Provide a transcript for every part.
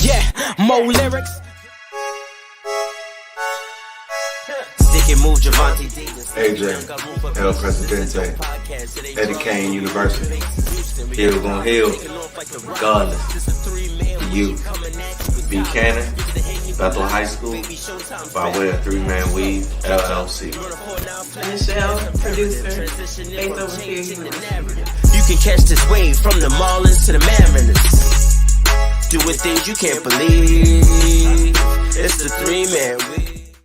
Yeah, more lyrics. Stick and move, Javante AJ, El Presidente, Eddie Kane University. Hill gon' heal, regardless. You, Buchanan, Bethel High School, by way of 3-Man Weave, LLC. Michelle, producer, based over here. You can catch this wave from the Marlins to the Mariners. Doing things you can't believe. It's the 3-Man Weave.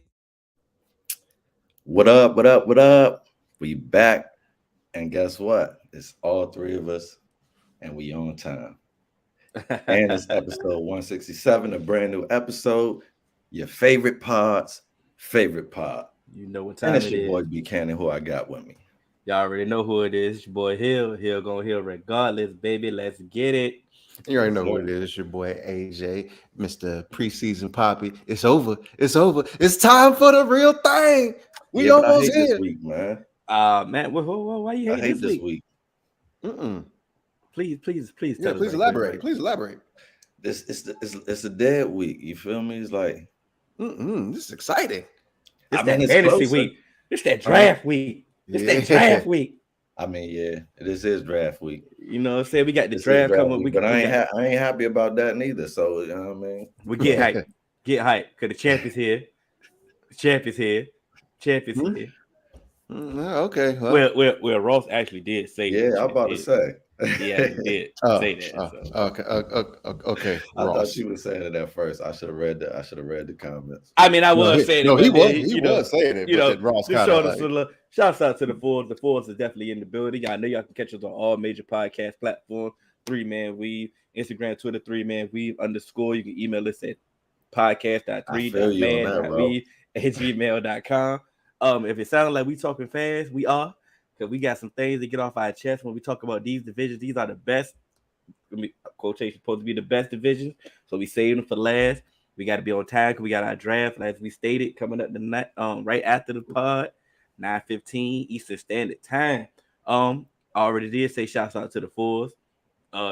What up, what up, what up? We back, and guess what? It's all three of us, and we on time. And it's episode 167, a brand new episode. Your favorite pod's favorite pod. You know what time and it's it your is. boy Buchanan, who I got with me. Y'all already know who it is. It's your boy Hill. Hill gonna Hill regardless, baby. Let's get it. You already know who it is. It's your boy AJ, Mr. Preseason Poppy. It's over. It's over. It's time for the real thing. We almost here. This week, man. Man, why you I hate hate this week? Please Yeah, tell please us. elaborate. Please elaborate. It's a dead week. You feel me? It's like This is exciting. It's I mean, that it's fantasy closer. week. It's that draft week. It's that draft week. I mean, yeah, this is draft week. You know what I'm saying? We got the This is draft coming. week, but I ain't happy about that neither. So you know what I mean? We get hype. Get hype. Because the champ is here. The champ is here. Champ is here. Okay. Well, Ross actually did say that. Yeah, I'm about to say. Yeah, he did say that. So. Okay. I Ross. thought you were saying it at first. I should have read the comments. I mean, I was saying it. No, he but was. He was saying it. You know, but then Ross just kind showing of us a little. Shouts out to the Fords. The Fords is definitely in the building. I know y'all can catch us on all major podcast platforms. 3-Man Weave, Instagram, Twitter, 3-Man Weave _ You can email us at podcast.3.man.weave@gmail.com. If it sounds like we talking fast, we are, because we got some things to get off our chest when we talk about these divisions. These are the best, quotation, supposed to be the best divisions, so we saved them for last. We got to be on time because we got our draft, as we stated, coming up tonight, right after the pod, 9:15 Eastern Standard Time. I already did say shouts out to the Fours.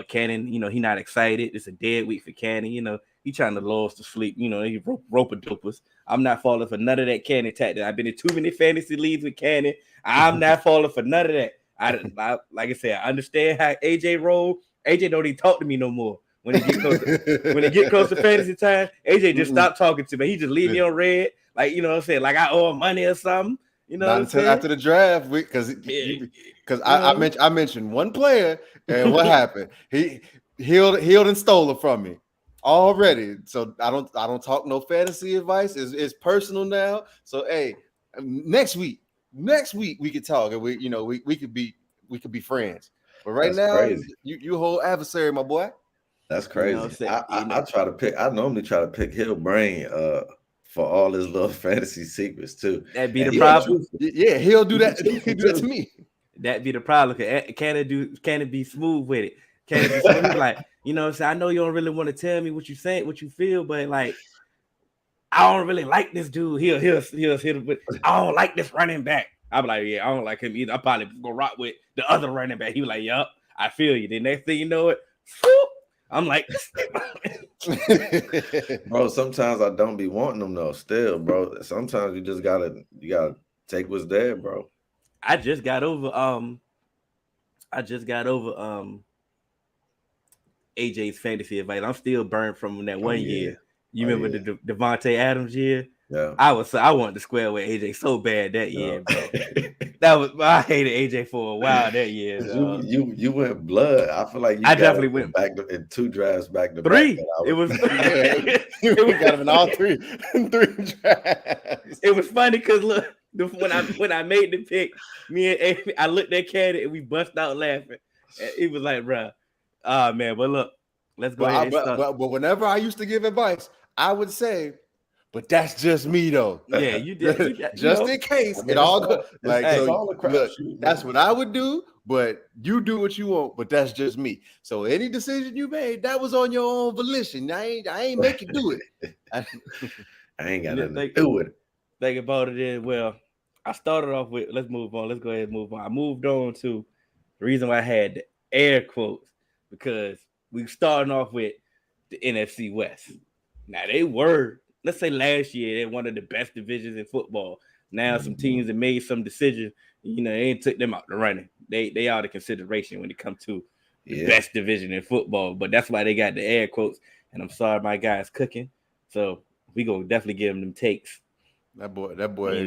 Cannon, you know, he not excited. It's a dead week for Cannon. You know, he trying to lull us to sleep. You know, he rope a dopers. I'm not falling for none of that Cannon tactic. I've been in too many fantasy leagues with Cannon. I'm not falling for none of that. I like I said, I understand how AJ roll. AJ don't even talk to me no more. When it get close to fantasy time, AJ just stopped talking to me. He just leave me on red, like, you know what I'm saying, like I owe him money or something. You know, not until after the draft, because I mentioned one player, and what happened? He healed and stole it from me already. So I don't talk no fantasy advice. It's personal now. So hey, next week we could talk, and we could be friends. But right now, crazy. you whole adversary, my boy. That's crazy. I normally try to pick Hill brain for all his little fantasy secrets too. That'd be the problem. Yeah, he'll do that. He'll do that to me. That'd be the problem. Can it be smooth with it? Can it be smooth? Like, you know, so I know you don't really want to tell me what you think, what you feel, but like, I don't really like this dude. He'll but I don't like this running back. I'm like, yeah, I don't like him either. I probably gonna rock with the other running back. He was like, yup, I feel you. The next thing you know it, whoop, I'm like, bro, sometimes I don't be wanting them though. Still, bro. Sometimes you gotta take what's there, bro. I just got over AJ's fantasy advice. I'm still burned from that one year. You remember the Devontae Adams year? Yeah. I wanted to square with AJ so bad that year, bro. I hated AJ for a while that year. You went blood. I feel like I definitely went back in 2 drafts back to three. Back It was we got him in all three drafts. It was funny because look, when I made the pick, me and Amy, I looked at Candy and we bust out laughing. And he was like, "Bro, man, but look, let's go ahead and start." But whenever I used to give advice, I would say, "But that's just me, though." Yeah, you did. Just in case it all goes like it's so. all a crap Look, shoot, that's what I would do. But you do what you want. But that's just me. So any decision you made, that was on your own volition. I ain't make you do it. I ain't got nothing to do with it. Think about it is, well, I started off with, let's move on. Let's go ahead and move on. I moved on to the reason why I had the air quotes, because we starting off with the NFC West. Now they were, let's say last year, they're one of the best divisions in football. Now some teams have made some decisions, they ain't took them out the running. They out of consideration when it comes to the best division in football. But that's why they got the air quotes. And I'm sorry, my guy's cooking. So we gonna definitely give him them takes. That boy,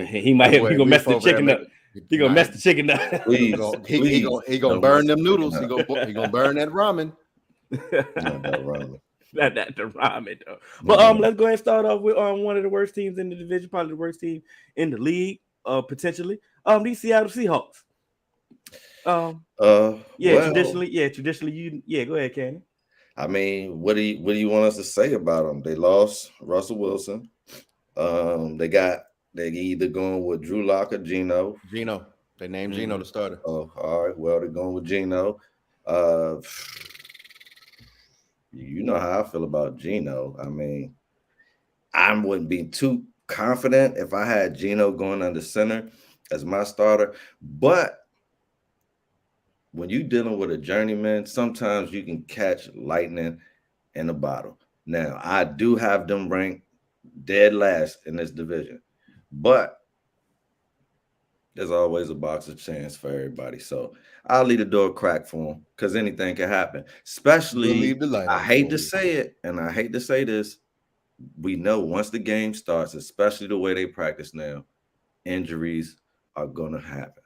he gonna mess the chicken up. He gonna mess the chicken up. He gonna burn them noodles. He gonna burn that ramen. Not the ramen though. But let's go ahead and start off with one of the worst teams in the division, probably the worst team in the league, potentially. These Seattle Seahawks. Traditionally, go ahead, Cannon. I mean, what do you want us to say about them? They lost Russell Wilson. They either going with Drew Lock or Geno. They named Geno the starter. Oh, all right. Well, they're going with Geno. You know how I feel about Geno. I mean, I wouldn't be too confident if I had Geno going under center as my starter. But when you're dealing with a journeyman, sometimes you can catch lightning in a bottle. Now, I do have them ranked dead last in this division, but there's always a box of chance for everybody. So I'll leave the door cracked for them because anything can happen. Especially, I hate to say it, and I hate to say this, we know once the game starts, especially the way they practice now, injuries are going to happen.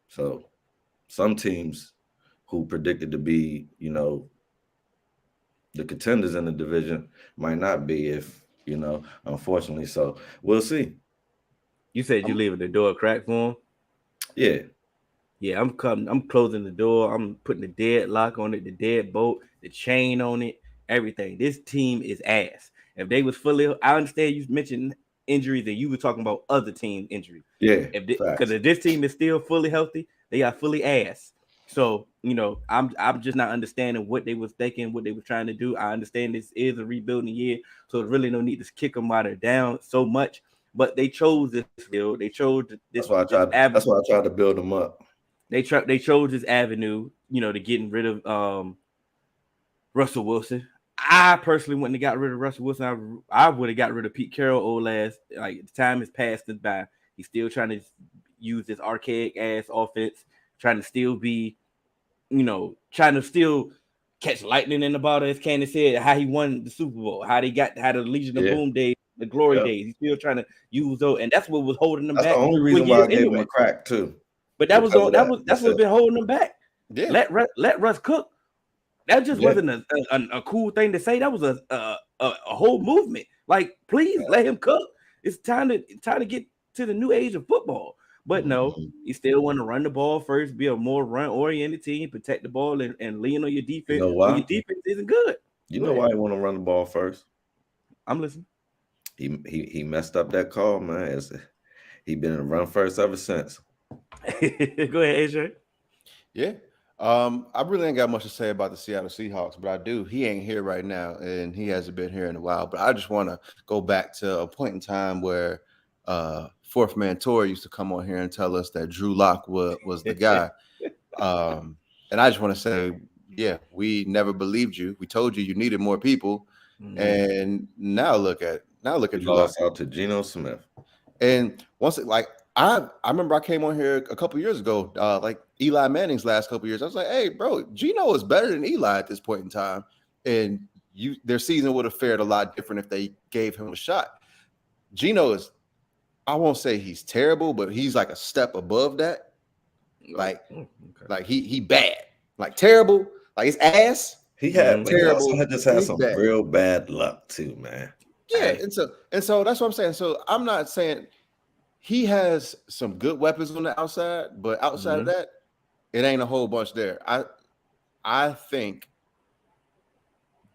So some teams who predicted to be, the contenders in the division might not be if, unfortunately. So we'll see. You said you leaving the door cracked for him? Yeah. Yeah, I'm closing the door. I'm putting the deadlock on it, the deadbolt, the chain on it, everything. This team is ass. If they was fully, I understand you mentioned injuries and you were talking about other team injuries. Yeah. Because if this team is still fully healthy, they are fully ass. So, I'm just not understanding what they was thinking, what they were trying to do. I understand this is a rebuilding year, so there's really no need to kick them while they're down so much. But they chose this field. They chose this. That's why I tried to build them up. They chose this avenue, to getting rid of Russell Wilson. I personally wouldn't have got rid of Russell Wilson. I would have got rid of Pete Carroll old ass. Like the time has passed us by. He's still trying to use this archaic ass offense, trying to still be, trying to still catch lightning in the bottle, as Cannon said, how he won the Super Bowl, how they had the Legion of Boom days, the glory days. He's still trying to use those, and that's what was holding them back. That's the only reason why I gave him a crack too. But that's what's been holding them back. Yeah. Let Russ cook. That just wasn't a cool thing to say. That was a whole movement. Like, please let him cook. It's time to get to the new age of football. But no, you still want to run the ball first, be a more run-oriented team, protect the ball, and lean on your defense. You know why? Your defense isn't good. You know why you want to run the ball first? I'm listening. He messed up that call, man. He been in run first ever since. Go ahead, AJ. Yeah. I really ain't got much to say about the Seattle Seahawks, but I do. He ain't here right now, and he hasn't been here in a while. But I just want to go back to a point in time where Fourth Man Tour used to come on here and tell us that Drew Lock was the guy. And I just want to say, yeah, we never believed you. We told you needed more people, and now look at Drew Lock. Out to Geno Smith. And I remember I came on here a couple years ago, like Eli Manning's last couple years. I was like, hey, bro, Geno is better than Eli at this point in time. And their season would have fared a lot different if they gave him a shot. Geno is, I won't say he's terrible, but he's like a step above that. Like he bad. Like terrible. Like his ass. He had terrible. He just had some real bad luck too, man. Yeah, and so that's what I'm saying. So I'm not saying he has some good weapons on the outside, but outside of that, it ain't a whole bunch there. I think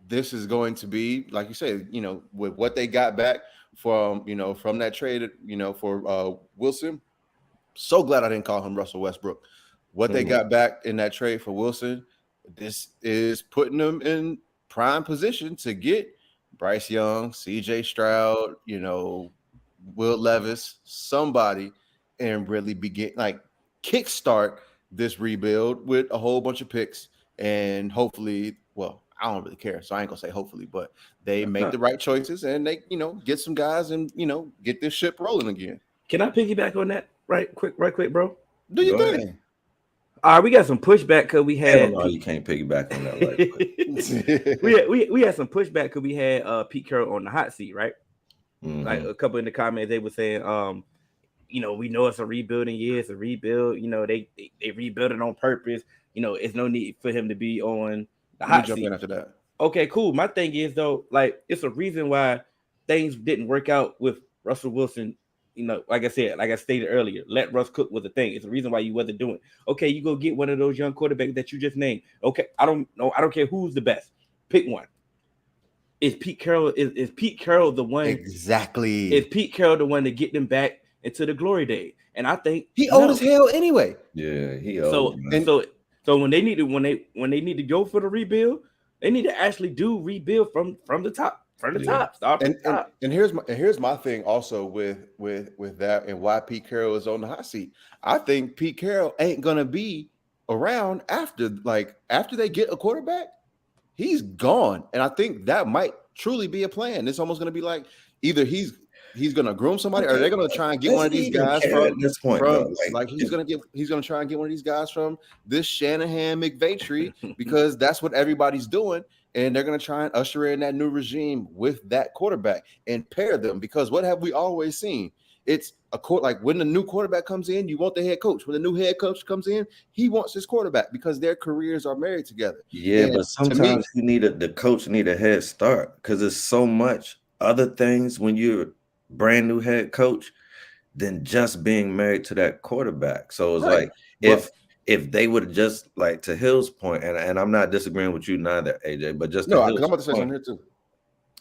this is going to be, like you said, with what they got back from that trade, for Wilson. So glad I didn't call him Russell Westbrook. What they got back in that trade for Wilson, this is putting them in prime position to get Bryce Young, CJ Stroud, Will Levis, somebody, and really kickstart this rebuild with a whole bunch of picks. And hopefully, well, I don't really care, so I ain't gonna say hopefully, but they make the right choices and they, get some guys and get this ship rolling again. Can I piggyback on that right quick, bro? Do you Go think? ahead. All right, we got some pushback because we had. Hell no, you can't piggyback on that right quick. we had some pushback because we had Pete Carroll on the hot seat, right? Mhm. Like a couple in the comments, they were saying, we know it's a rebuilding year, it's a rebuild. They rebuilt it on purpose. It's no need for him to be on the hot jump seat. in after that. Okay, cool. My thing is though, like it's a reason why things didn't work out with Russell Wilson. Like I stated earlier, let Russ cook was a thing. It's the reason why you wasn't doing. Okay, you go get one of those young quarterbacks that you just named. Okay, I don't know. I don't care who's the best. Pick one. Is Pete Carroll is Pete Carroll the one? Exactly. Is Pete Carroll the one to get them back into the glory days? And I think he old as hell anyway. Yeah, he old. So when they need to go for the rebuild, they need to actually do rebuild from the top. And here's my thing also with that and why Pete Carroll is on the hot seat. I think Pete Carroll ain't gonna be around after they get a quarterback. He's gone, and I think that might truly be a plan. It's almost gonna be like either he's gonna groom somebody, or they're gonna try and get one of these guys from this point. He's gonna try and get one of these guys from this Shanahan McVay because that's what everybody's doing. And they're going to try and usher in that new regime with that quarterback and pair them. Because what have we always seen? It's like when the new quarterback comes in, you want the head coach. When the new head coach comes in, he wants his quarterback because their careers are married together. Yeah, but sometimes the coach need a head start because there's so much other things when you're a brand new head coach than just being married to that quarterback. So it's like if they would have just, like, to Hill's point, and I'm not disagreeing with you neither, AJ, but just because I'm about to say something here too.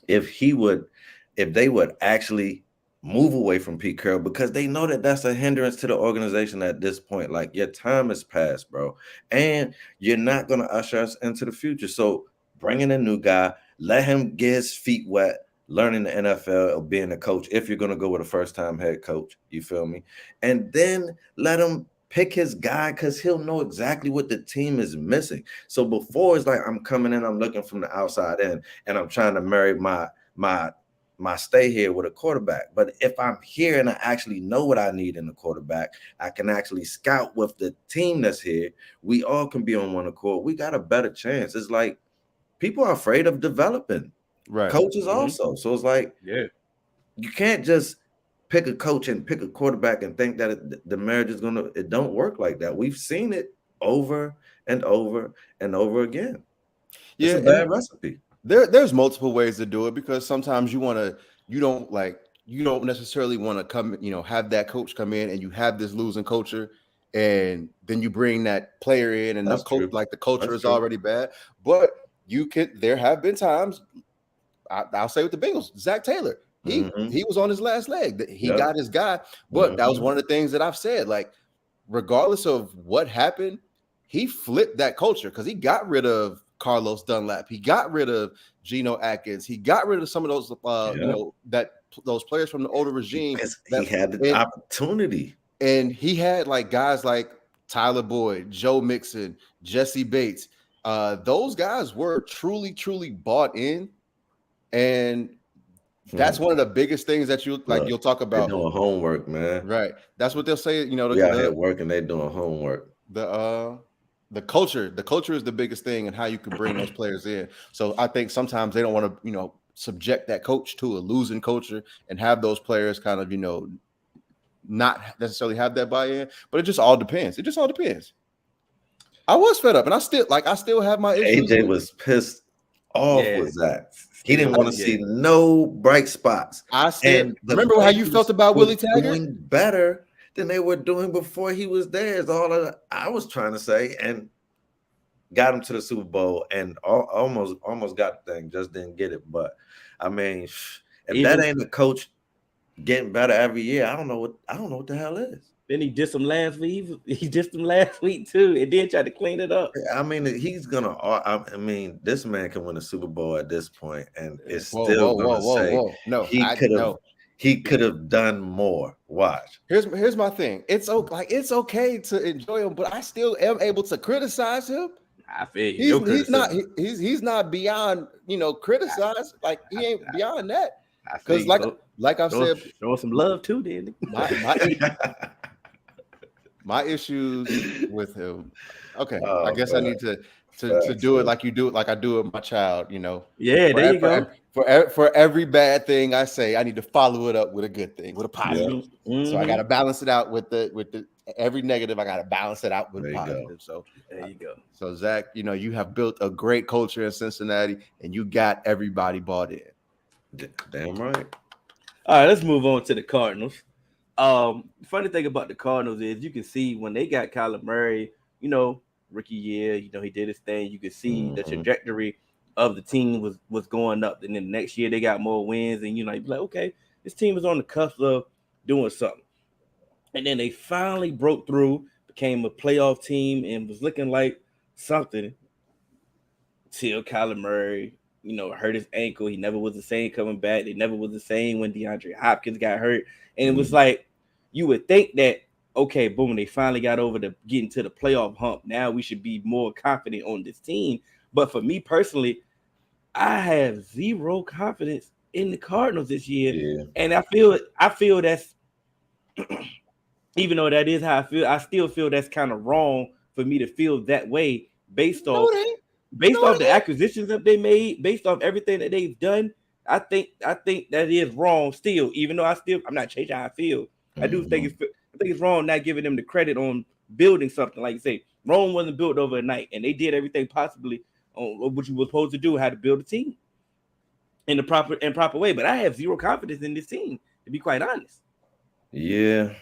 If they would actually move away from Pete Carroll, because they know that that's a hindrance to the organization at this point. Like, your time has passed, bro, and you're not going to usher us into the future. So bring in a new guy, let him get his feet wet, learning the NFL or being a coach, if you're going to go with a first-time head coach, you feel me? And then let him pick his guy because he'll know exactly what the team is missing. So before it's like I'm coming in, I'm looking from the outside in, and I'm trying to marry my stay here with a quarterback. But if I'm here and I actually know what I need in the quarterback, I can actually scout with the team that's here. We all can be on one accord. We got a better chance. It's like people are afraid of developing coaches also. So it's like, you can't just pick a coach and pick a quarterback and think that the marriage is it don't work like that. We've seen it over and over and over again. It's a bad recipe. There's multiple ways to do it because sometimes you don't necessarily want to come, have that coach come in and you have this losing culture and then you bring that player in and the culture is already bad. But there have been times, I'll say with the Bengals, Zach Taylor. He was on his last leg. He got his guy. But that was one of the things that I've said. Like, regardless of what happened, he flipped that culture because he got rid of Carlos Dunlap. He got rid of Geno Atkins. He got rid of some of those, those players from the older regime. He had the opportunity. And he had guys like Tyler Boyd, Joe Mixon, Jesse Bates. Those guys were truly, truly bought in. And that's one of the biggest things that you'll talk about. They're doing homework, man. Right. That's what they'll say. We out here working, they're doing homework. The culture is the biggest thing and how you can bring those players in. So I think sometimes they don't want to, subject that coach to a losing culture and have those players kind of, not necessarily have that buy-in. But it just all depends. It just all depends. I was fed up and I still have my issues. AJ was pissed off with that. He didn't want to see no bright spots. Remember how you felt about Willie Taggart? Doing better than they were doing before he was there is all I was trying to say, and got him to the Super Bowl and almost got the thing, just didn't get it. But I mean, if that ain't a coach getting better every year, I don't know what the hell is. Then he dissed him last week. He dissed him last week too, and then tried to clean it up. I mean, he's gonna. I mean, this man can win a Super Bowl at this point, and it's still gonna say no. He could have done more. Watch. Here's my thing. It's okay to enjoy him, but I still am able to criticize him. I feel you. He's not beyond criticized. Like he ain't beyond that. I feel Because you. like I've said, show some love too, then. My issues with him. Okay, Oh, I guess man. I need to do it like you do it, like I do it with my child. Yeah, there you go. For every bad thing I say, I need to follow it up with a good thing, with a positive. Mm-hmm. So I got to balance it out with the every negative. I got to balance it out with positive. So there you go. So Zach, you have built a great culture in Cincinnati, and you got everybody bought in. Damn right. All right, let's move on to the Cardinals. Funny thing about the Cardinals is you can see when they got Kyler Murray, rookie year, he did his thing. You could see the trajectory of the team was going up. And then the next year they got more wins, and you'd be like, okay, this team is on the cusp of doing something. And then they finally broke through, became a playoff team, and was looking like something till Kyler Murray, hurt his ankle. He never was the same coming back. They never was the same when DeAndre Hopkins got hurt. And it was like, you would think that, okay, boom, they finally got over to getting to the playoff hump. Now we should be more confident on this team. But for me personally, I have zero confidence in the Cardinals this year. Yeah. And I feel that's, even though that is how I feel, I still feel that's kind of wrong for me to feel that way based off the acquisitions that they made, based off everything that they've done. I think that is wrong still, even though I'm not changing how I feel. I do think it's wrong not giving them the credit on building something. Like you say, Rome wasn't built overnight, and they did everything possibly on what you were supposed to do, how to build a team in the proper way. But I have zero confidence in this team, to be quite honest. Yeah.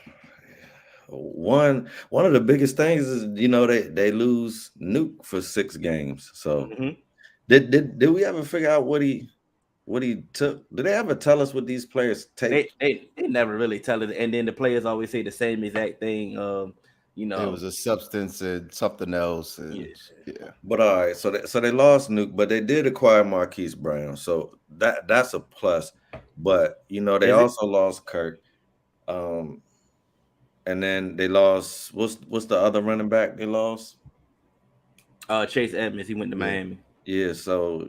One of the biggest things is they lose Nuke for 6 games. So did we ever figure out what he took? Did they ever tell us what these players take? They never really tell it, and then the players always say the same exact thing. It was a substance and something else. And, yeah. But all right, so they lost Nuke, but they did acquire Marquise Brown, so that's a plus. But they also lost Kirk, and then they lost what's the other running back they lost? Chase Edmonds. He went to Miami. Yeah, so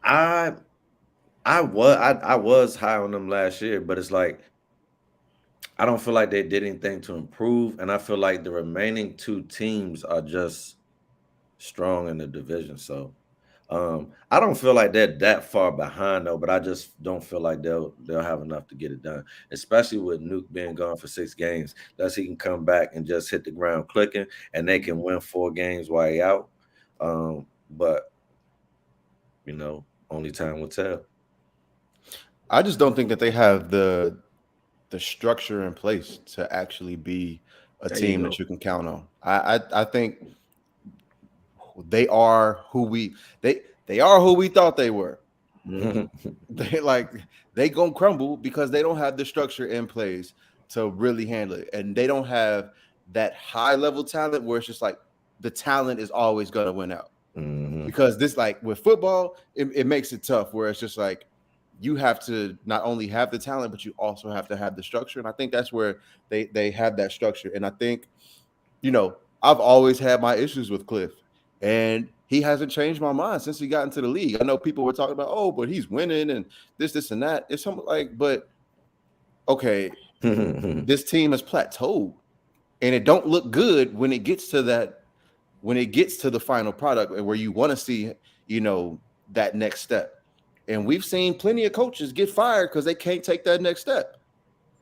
I was high on them last year, but it's like I don't feel like they did anything to improve, and I feel like the remaining 2 teams are just strong in the division. So I don't feel like they're that far behind though, but I just don't feel like they'll have enough to get it done, especially with Nuke being gone for 6 games. Thus he can come back and just hit the ground clicking, and they can win 4 games while he out. But only time will tell. I just don't think that they have the structure in place to actually be a team that you can count on. I think they are who we thought they were. They gonna crumble because they don't have the structure in place to really handle it, and they don't have that high level talent where it's just like the talent is always gonna win out. Because this, like with football, it makes it tough where it's just like you have to not only have the talent, but you also have to have the structure. And I think that's where they have that structure. And I think, I've always had my issues with Cliff, and he hasn't changed my mind since he got into the league. I know people were talking about, but he's winning and this and that. It's something like, but okay, this team has plateaued, and it don't look good when it gets to the final product and where you want to see, that next step. And we've seen plenty of coaches get fired because they can't take that next step.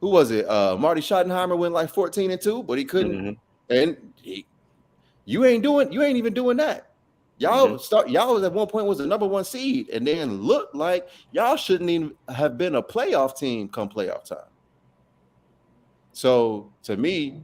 Who was it? Marty Schottenheimer went like 14-2, but he couldn't. And you ain't even doing that. Y'all at one point was the number 1 seed, and then looked like y'all shouldn't even have been a playoff team come playoff time. So to me,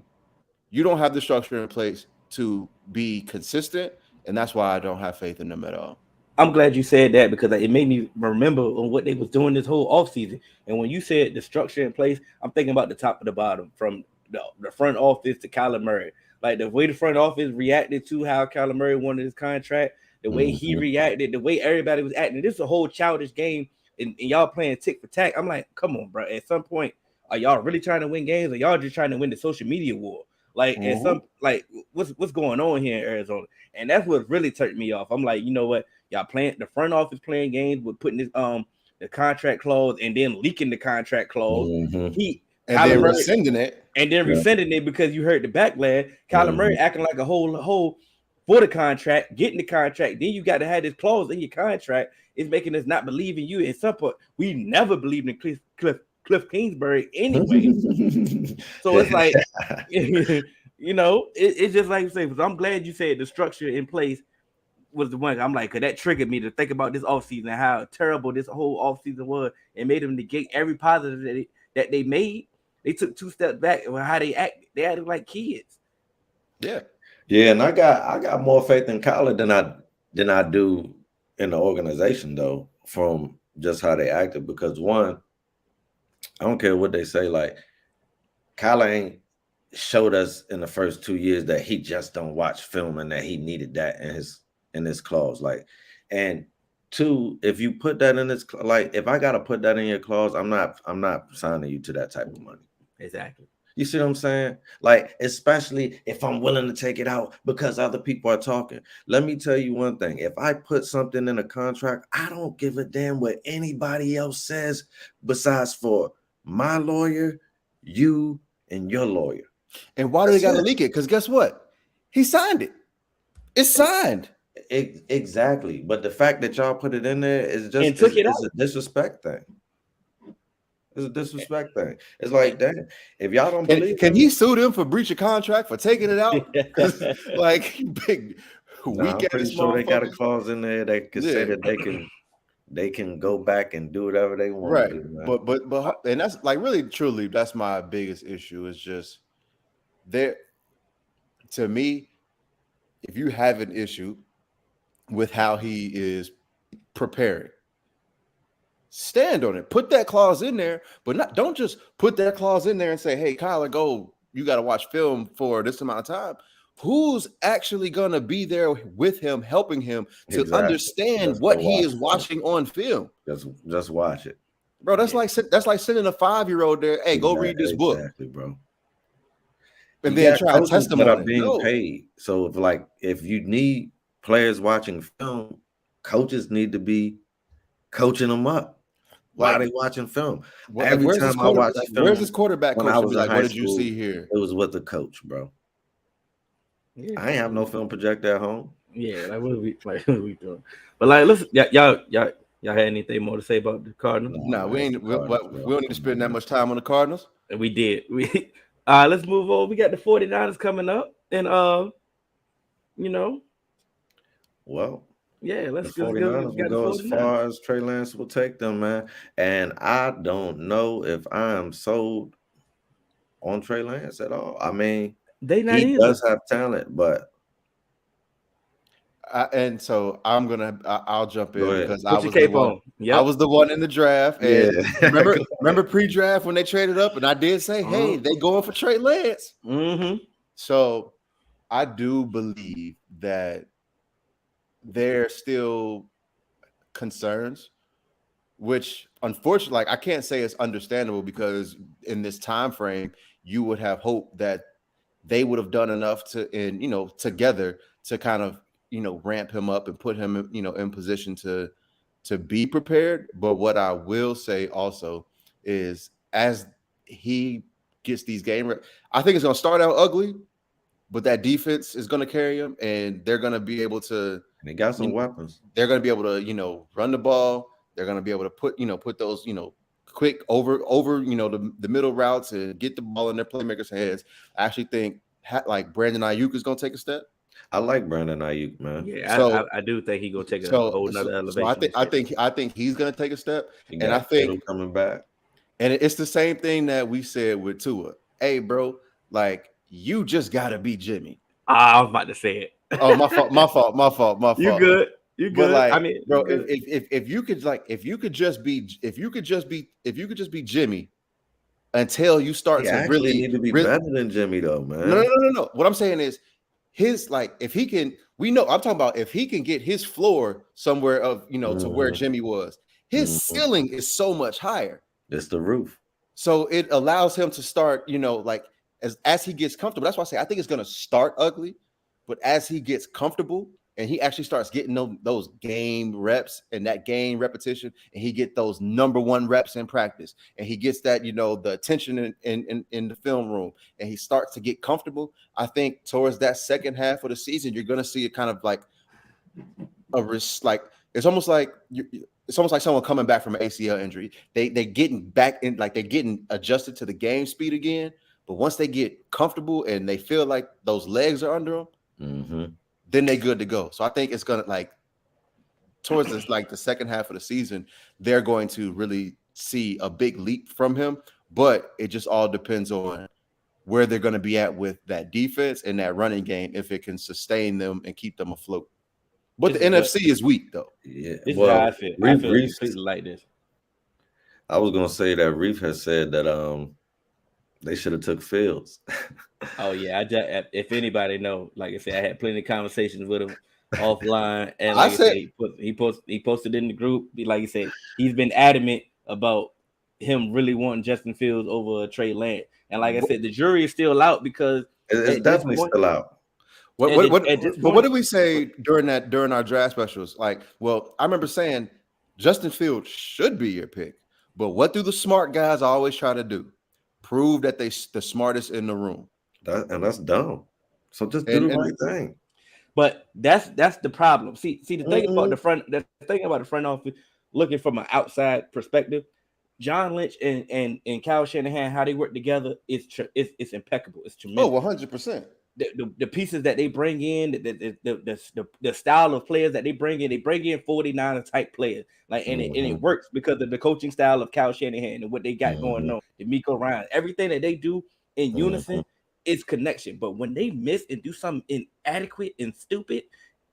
you don't have the structure in place to be consistent, and that's why I don't have faith in them at all. I'm glad you said that because it made me remember on what they was doing this whole offseason. And when you said the structure in place, I'm thinking about the top of the bottom, from the front office to Kyler Murray. Like the way the front office reacted to how Kyler Murray wanted his contract, the way he reacted, the way everybody was acting. This is a whole childish game, and y'all playing tick for tack. I'm like, come on, bro. At some point, are y'all really trying to win games, or y'all just trying to win the social media war? Like, and some like what's going on here in Arizona, and that's what really turned me off. I'm like, you know what, y'all playing the front office playing games with putting this the contract clause and then leaking the contract clause. Then rescinding it. And then rescinding it because you heard the backlash. Kyler Murray acting like a whole for the contract, getting the contract. Then you got to have this clause in your contract. It's making us not believe in you. At some point, we never believed in Cliff Kingsbury anyway. So it's like, you know, it's just like you say. So I'm glad you said the structure in place was the one. I'm like, cause that triggered me to think about this offseason and how terrible this whole offseason was. It made them negate every positive that they made. They took 2 steps back on how they act. They acted like kids. Yeah, and I got more faith in Kyler than I do in the organization though, from just how they acted. Because one, I don't care what they say. Like, Kyler ain't showed us in the first 2 years that he just don't watch film and that he needed that in his clause. Like, and two, if you put that in this, like, if I gotta put that in your clause, I'm not signing you to that type of money. Exactly. You see what I'm saying? Like, especially if I'm willing to take it out because other people are talking. Let me tell you one thing. If I put something in a contract, I don't give a damn what anybody else says besides for my lawyer, you, and your lawyer. And why do they got to leak it? Because guess what? He signed it. It's signed. Exactly. But the fact that y'all put it in there is just it's a disrespect thing. It's a disrespect thing. It's like, damn, if y'all don't believe, can he sue them for breach of contract for taking it out? Like, big. I'm pretty sure they got a clause in there that can say that they can go back and do whatever they want. Right. To do, man. But and that's like really truly that's my biggest issue is just there. To me, if you have an issue with how he is preparing, stand on it. Put that clause in there, but don't just put that clause in there and say, "Hey, Kyler, go. You got to watch film for this amount of time." Who's actually going to be there with him, helping him to understand what he is watching on film? Just watch it, bro. That's like sending a 5-year-old there. Hey, go read this book, bro. And then try to test them that are being paid. So if you need players watching film, coaches need to be coaching them up. Why are they watching film? Every time I watch film, where's this quarterback coach? Like, what did you see here? It was with the coach, bro. Yeah. I ain't have no film projector at home. Yeah, like what are we doing? But like, listen, y'all had anything more to say about the Cardinals? No, we ain't. We don't need to spend that much time on the Cardinals. And we did. Let's move on. We got the 49ers coming up, and well. Yeah, let's go as far as Trey Lance will take them, man. And I don't know if I am sold on Trey Lance at all. I mean, he does have talent, but and so I'll jump in because I was the one in the draft. And remember pre-draft when they traded up, and I did say, hey, they going for Trey Lance. Mm-hmm. So I do believe that there are still concerns, which unfortunately, like, I can't say it's understandable because in this time frame, you would have hoped that they would have done enough together to kind of, ramp him up and put him, in position to be prepared. But what I will say also is as he gets these game reps, I think it's going to start out ugly, but that defense is going to carry him and they're going to be able to. They got some weapons. They're going to be able to, run the ball. They're going to be able to put those, quick over, the middle routes and get the ball in their playmakers' heads. I actually think like Brandon Ayuk is going to take a step. I like Brandon Ayuk, man. Yeah, so, I do think he's going to take a whole nother elevation. So I think he's going to take a step, and I think coming back. And it's the same thing that we said with Tua. Hey, bro, like you just got to be Jimmy. I was about to say it. Oh, my fault. You good? But like, I mean, bro, if you could just be Jimmy until you start to really need to be better than Jimmy, though, man. No. What I'm saying is if he can, I'm talking about if he can get his floor somewhere of to where Jimmy was, his ceiling is so much higher. It's the roof. So it allows him to start, like as he gets comfortable, that's why I say I think it's going to start ugly, but as he gets comfortable and he actually starts getting those game reps and that game repetition, and he get those number one reps in practice, and he gets that, the attention in the film room, and he starts to get comfortable, I think towards that second half of the season, you're going to see it kind of like it's almost like someone coming back from an ACL injury. They getting back in, like they're getting adjusted to the game speed again. But once they get comfortable and they feel like those legs are under them, then they're good to go. So I think it's gonna towards the second half of the season, they're going to really see a big leap from him. But it just all depends on where they're going to be at with that defense and that running game, if it can sustain them and keep them afloat. But the NFC is weak, though. Yeah, this is how I feel. I feel completely like this. I was gonna say that Reef has said that they should have took Fields. Oh yeah, if anybody know, like I said, I had plenty of conversations with him offline, and like I said, he posted in the group. Like you said, he's been adamant about him really wanting Justin Fields over Trey Lance, and like I said, the jury is still out because it's definitely still out. What did we say during our draft specials? I remember saying Justin Fields should be your pick, but what do the smart guys always try to do? Prove that they the smartest in the room. That's dumb. So just do the right thing. But that's the problem. See the thing about the front office, looking from an outside perspective, John Lynch and Kyle Shanahan, how they work together is impeccable. It's tremendous. Oh, 100%. The pieces that they bring in, the style of players that they bring in 49er type players, and it works because of the coaching style of Kyle Shanahan and what they got going on. D'Amico Ryan, everything that they do in unison is connection. But when they miss and do something inadequate and stupid,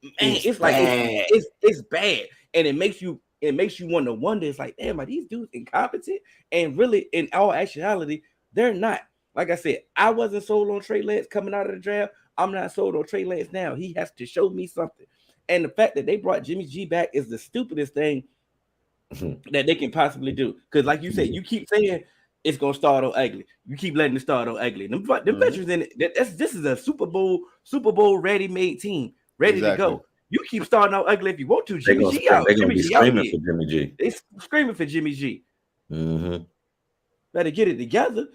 man, it's bad. It's bad, and it makes you want to wonder. It's like, damn, are these dudes incompetent? And really, in all actuality, they're not. Like I said, I wasn't sold on Trey Lance coming out of the draft. I'm not sold on Trey Lance now. He has to show me something. And the fact that they brought Jimmy G back is the stupidest thing that they can possibly do. Because like you said, you keep saying it's going to start on ugly. You keep letting it start on ugly. Them veterans in it, this is a Super Bowl ready-made team, ready to go. You keep starting out ugly if you want to. Jimmy G out. They're going to be screaming for Jimmy G. They screaming for Jimmy G. Better get it together.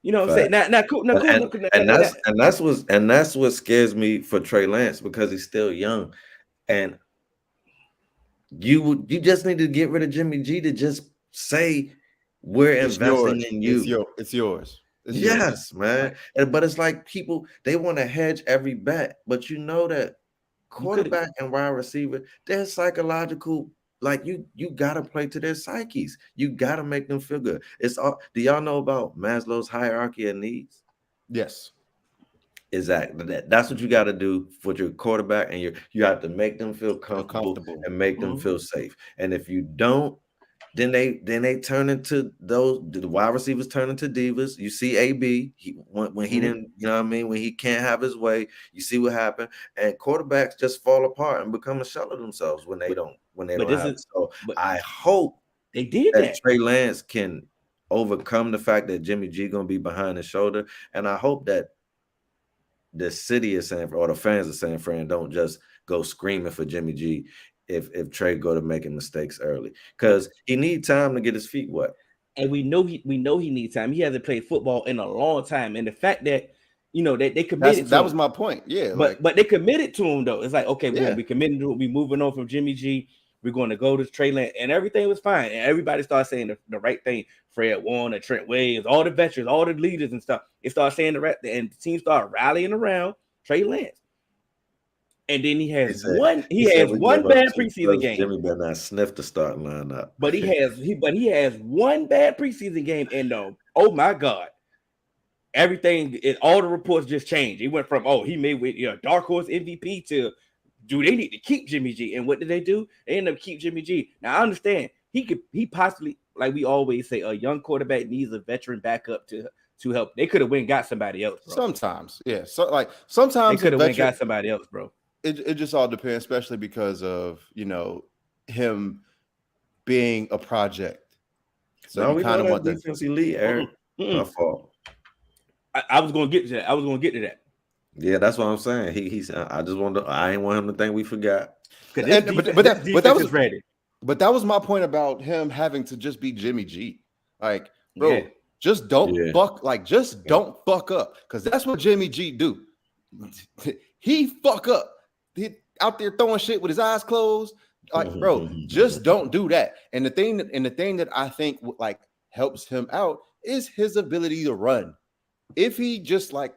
You know what I'm saying? Cool. And that's what scares me for Trey Lance, because he's still young, and you just need to get rid of Jimmy G to just say we're investing in you. It's yours. Yes, man. But it's like people, they want to hedge every bet, but you know that quarterback and wide receiver, they're psychological. Like you gotta play to their psyches. You gotta make them feel good. It's all. Do y'all know about Maslow's hierarchy of needs? Yes, exactly. That's what you got to do for your quarterback, and you have to make them feel comfortable and make them feel safe. And if you don't, then they turn into the wide receivers turn into divas. You see AB when he didn't, you know what I mean, when he can't have his way, you see what happened, and quarterbacks just fall apart and become a shell of themselves when they don't have it. So I hope they did that. Trey Lance can overcome the fact that Jimmy G gonna be behind his shoulder, and I hope that the city of San Fran or the fans of San Fran don't just go screaming for Jimmy G if Trey go to making mistakes early, because he needs time to get his feet wet. And we know he needs time. He hasn't played football in a long time, and the fact that they committed. That was my point. Yeah, but they committed to him though. It's like, okay, we're gonna be committed to it. We moving on from Jimmy G. We're going to go to Trey Lance, and everything was fine. And everybody started saying the right thing. Fred Warner, Trent Williams, all the veterans, all the leaders and stuff. It started saying the right thing, and the team started rallying around Trey Lance. And then he has one bad preseason game. Jimmy better not sniff the starting lineup. But he has one bad preseason game, and oh my God, all the reports just changed. It went from he made with dark horse MVP to do they need to keep Jimmy G? And what did they do? They ended up keep Jimmy G. Now I understand he possibly, like we always say, a young quarterback needs a veteran backup to help. They could have went and got somebody else, bro. Sometimes, yeah. So sometimes they could have went and got somebody else, bro. It just all depends, especially because of him being a project. So we kind of want the defense elite, Eric. My fault. I was gonna get to that. I was gonna get to that. Yeah, that's what I'm saying. He's. I just want to. I ain't want him to think we forgot. Because this defense is ready. But that was my point about him having to just be Jimmy G. Like, bro, Yeah. just don't don't fuck up. Because that's what Jimmy G do. He fuck up. He out there throwing shit with his eyes closed. Like, bro, just don't do that. And the thing that I think like helps him out is his ability to run. If he just like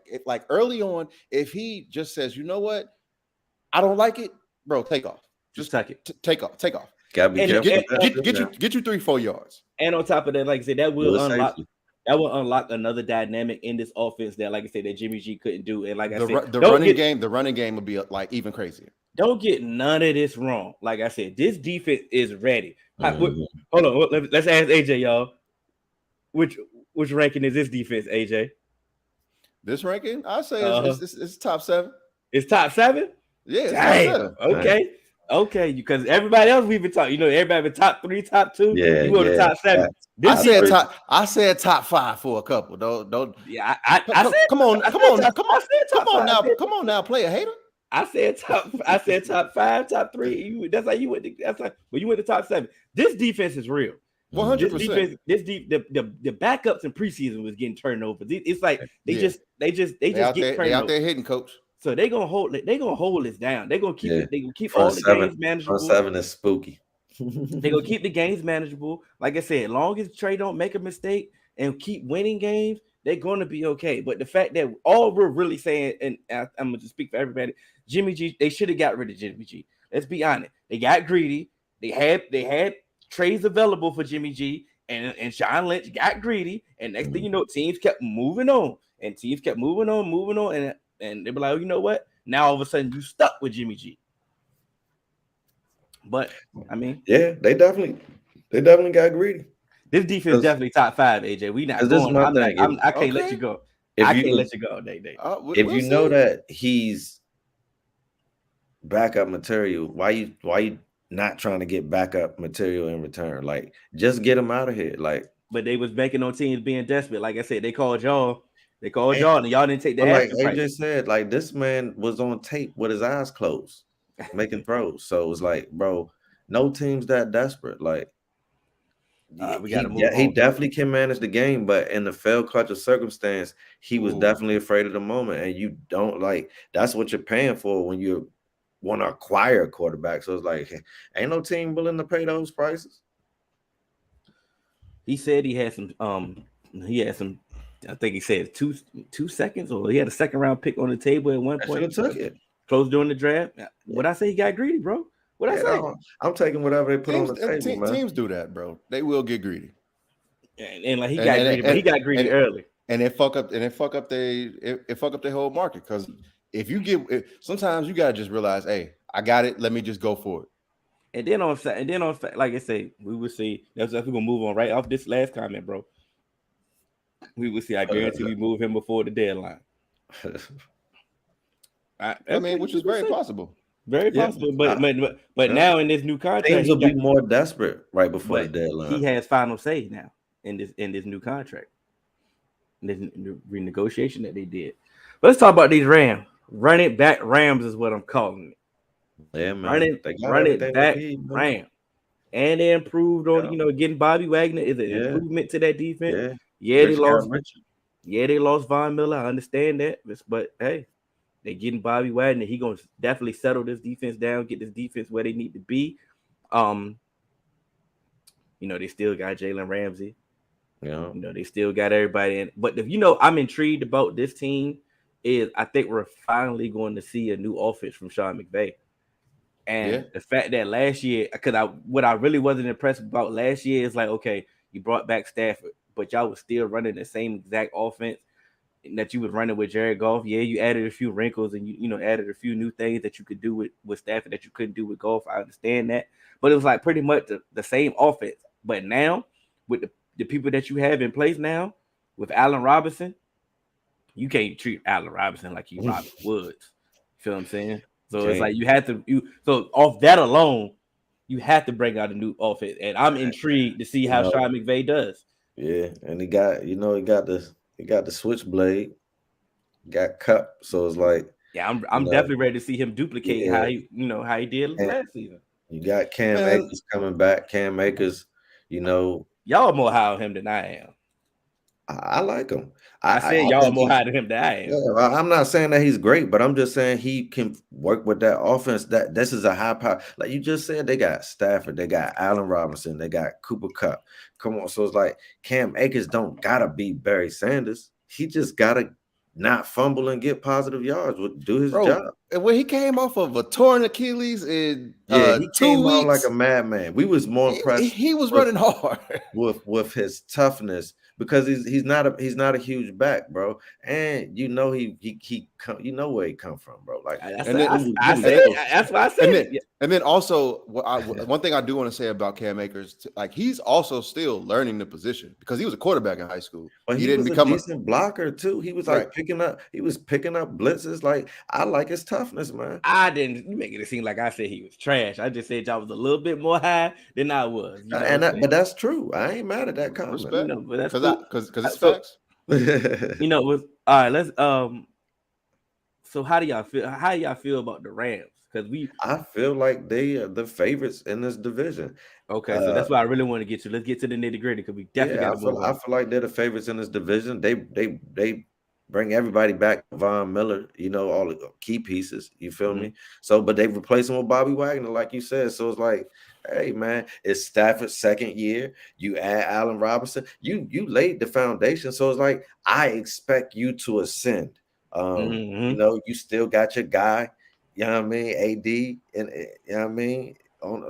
early on, if he just says, you know what, I don't like it, bro, take off. Just take it. Take off. Gotta be careful. Get you 3-4 yards. And on top of that, like I said, that will unlock another dynamic in this offense that, like I said, that Jimmy G couldn't do. And like I said, the running game would be like even crazier. Don't get none of this wrong. Like I said, this defense is ready. Hold on, let's ask AJ, y'all. Which ranking is this defense, AJ? This ranking, I say it's top 7. It's top 7. Yeah, it's top 7. Okay, because everybody else we've been talking, everybody been top 3, top 2. Yeah, you were the top 7. I said top 5 for a couple. Don't. Yeah, I said, come on now, play a hater. I said top 5, top 3. That's how you went. You went to top 7. This defense is real. 100%. The backups in preseason was getting turned over. It's like they just get turned over. They out there hitting, coach. So they're gonna hold this down. They're gonna keep it. They're gonna keep all the games manageable. 7 is spooky. They're gonna keep the games manageable. Like I said, as long as Trey don't make a mistake and keep winning games, they're gonna be okay. But the fact that all we're really saying, and I'm gonna just speak for everybody, Jimmy G, they should have got rid of Jimmy G. Let's be honest. They got greedy. They had trades available for Jimmy G, and Sean Lynch got greedy. And next thing you know, teams kept moving on, and they were like, oh, you know what? Now all of a sudden you stuck with Jimmy G. But I mean, yeah, they definitely got greedy. This defense definitely top 5, AJ. We not going. This is my thing. I can't let you go. I can't let you go, Day. If you know that he's backup material, why you not trying to get backup material in return? Like, just get him out of here. Like, but they was banking on teams being desperate. Like I said, they called y'all, and y'all didn't take that. Like AJ said, like, this man was on tape with his eyes closed, making throws. So it was like, bro, no team's that desperate. Like, we got to move on. He definitely can manage the game, but in the failed clutch of circumstance, he was definitely afraid of the moment. And you don't that's what you're paying for when you want to acquire a quarterback. So it's like, ain't no team willing to pay those prices. He said he had some. I think he said two seconds, or he had a second round pick on the table at one point. Took it close during the draft. What I say, he got greedy, bro. What I say? I'm taking whatever they put on the table, man. Teams do that, bro. They will get greedy. And like he got greedy, but he got greedy early. And it fuck up their whole market. Because if you get, sometimes you gotta just realize, hey, I got it. Let me just go for it. And then on like I say, we will see. That's we're gonna move on right off this last comment, bro. We will see. I guarantee we move him before the deadline. I mean, which is very possible. Very possible, but now in this new contract, things will be more desperate right before the deadline. He has final say now in this new contract, in this renegotiation that they did. But let's talk about these Rams. Run it back Rams is what I'm calling it. Yeah, man. Run it back Rams, and they improved on getting Bobby Wagner is an improvement to that defense. Yeah, they lost. Yeah, they lost Von Miller. I understand that, but hey. They're getting Bobby Wagner. He gonna definitely settle this defense down, get this defense where they need to be. They still got Jalen Ramsey. Yeah. They still got everybody in. But I'm intrigued about this team is I think we're finally going to see a new offense from Sean McVay. And the fact that last year, because what I really wasn't impressed about last year is like, okay, you brought back Stafford, but y'all was still running the same exact offense that you was running with Jared Goff. Yeah, you added a few wrinkles and you added a few new things that you could do with Stafford that you couldn't do with Goff. I understand that, but it was like pretty much the same offense. But now with the people that you have in place now with Allen Robinson, you can't treat Allen Robinson like you Robert Woods. You feel what I'm saying? So it's like you have to. So off that alone, you have to bring out a new offense, and I'm intrigued to see how Sean McVay does. Yeah, and he got the switchblade got Cup. So it's like, Yeah, I'm you know, definitely ready to see him duplicate yeah, how he did and last season. you got Cam Man, Akers coming back. Cam Akers, you know, Y'all are more high on him than I am. I like him. I said I y'all are think more high than him than I am. yeah, I'm not saying that he's great, but I'm just saying he can work with that offense. That this is a high power. Like you just said, they got Stafford, they got Allen Robinson, they got Cooper Cup. Come on, so it's like Cam Akers don't gotta be Barry Sanders. He just gotta not fumble and get positive yards. Do his bro, job. and when he came off of a torn Achilles in Yeah, he 2 came out like weeks, a madman. We was more impressed he was with running hard. with his toughness because he's not a huge back, bro. And you know he come, you know where he come from, bro. Like And then, I and said then, that's why I said and it. then, and then also, one thing I do want to say about Cam Akers, like he's also still learning the position because he was a quarterback in high school. But He he didn't was a become decent blocker too. He was right. like picking up blitzes. Like I like his toughness, man. I didn't. You making it seem like I said he was trash. I just said y'all was a little bit more high than I was. You know, But that's true. I ain't mad at that comment. Respect, but that's cool. because it's So, facts. with all right, let's So how do y'all feel? How do y'all feel about the Rams? Because I feel like they are the favorites in this division. okay, so that's why I really want to get to. Let's get to the nitty gritty because we definitely got to move on. I feel like they're the favorites in this division. They bring everybody back. Von Miller, all the key pieces. You feel me? So, but they replace him with Bobby Wagner, like you said. So it's like, hey man, it's Stafford's second year. You add Allen Robinson. You laid the foundation. So it's like I expect you to ascend. You still got your guy. You know what I mean? AD, and you know what I mean.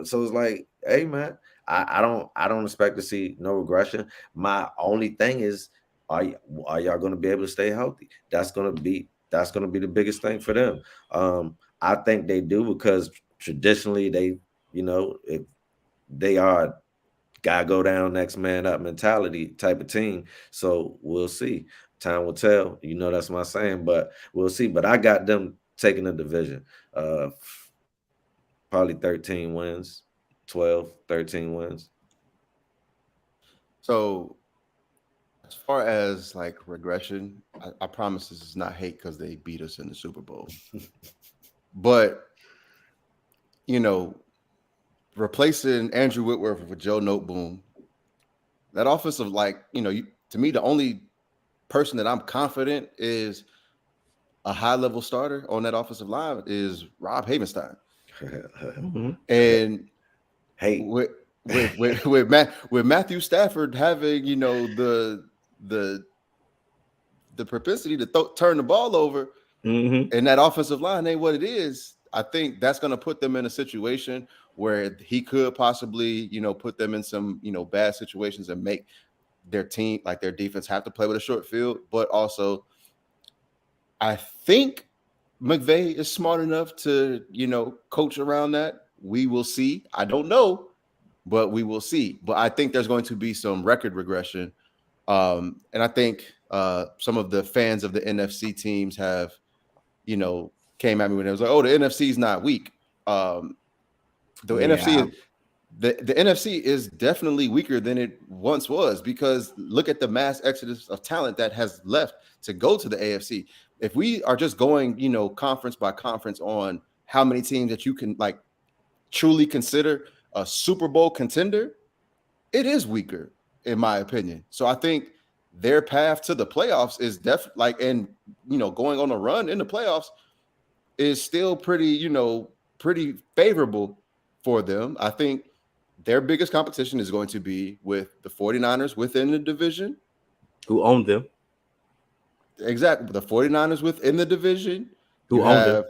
So it's like, hey man, I don't expect to see no regression. My only thing is, are y'all going to be able to stay healthy? That's going to be the biggest thing for them. I think they do because traditionally they, if they are gotta go down, next man up mentality type of team. So we'll see. Time will tell. That's my saying, but we'll see. But I got them taking the division. Probably 13 wins, 12, 13 wins. So as far as like regression, I promise this is not hate because they beat us in the Super Bowl. But replacing Andrew Whitworth with Joe Noteboom, that offensive, to me, the only person that I'm confident is a high-level starter on that offensive line is Rob Havenstein. And with Matthew Stafford having the propensity to turn the ball over, and that offensive line ain't what it is. I think that's going to put them in a situation where he could possibly put them in some bad situations and make their team, like their defense, have to play with a short field. But also, I think McVay is smart enough to coach around that. We will see. I don't know, but we will see. But I think there's going to be some record regression. And I think some of the fans of the NFC teams have, came at me when it was like, oh, the NFC is not weak. The NFC is definitely weaker than it once was because look at the mass exodus of talent that has left to go to the AFC. If we are just going, conference by conference on how many teams that you can like truly consider a Super Bowl contender, it is weaker in my opinion. So I think their path to the playoffs is definitely going on a run in the playoffs is still pretty favorable for them. I think their biggest competition is going to be with the 49ers within the division. Who own them? Exactly. The 49ers within the division. Who own them?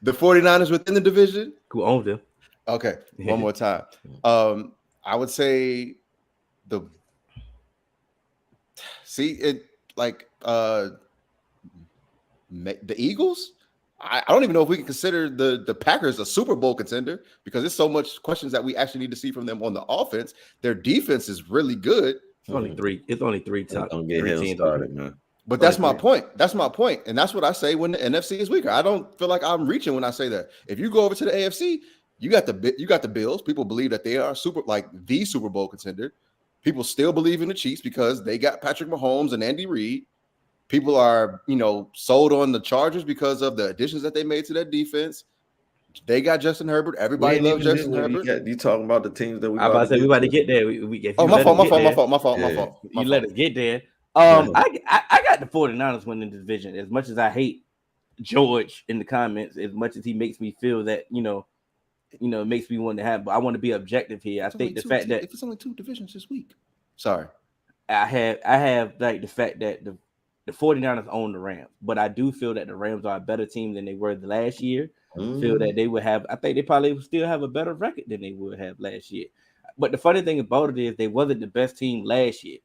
The 49ers within the division. Who own them? Okay. One more time. I would say the Eagles. I don't even know if we can consider the Packers a Super Bowl contender because there's so much questions that we actually need to see from them on the offense. Their defense is really good. It's only three. It's only three top. Don't get him started, man. But that's my point. That's my point. And that's what I say when the NFC is weaker. I don't feel like I'm reaching when I say that. If you go over to the AFC, you got the Bills. People believe that they are the Super Bowl contender. People still believe in the Chiefs because they got Patrick Mahomes and Andy Reid. People are, sold on the Chargers because of the additions that they made to that defense. They got Justin Herbert. Everybody loves Justin Herbert. You talking about the teams that we I'm about to say we about to get there. My fault. You let us get there. I got the 49ers winning the division. As much as I hate George in the comments, as much as he makes me feel that, it makes me want to have, but I want to be objective here. I think the fact that if it's only 2 divisions this week. Sorry. I have like the fact that the 49ers own the Rams, but I do feel that the Rams are a better team than they were the last year. Feel that they would have, I think they probably would still have a better record than they would have last year. But the funny thing about it is they wasn't the best team last year.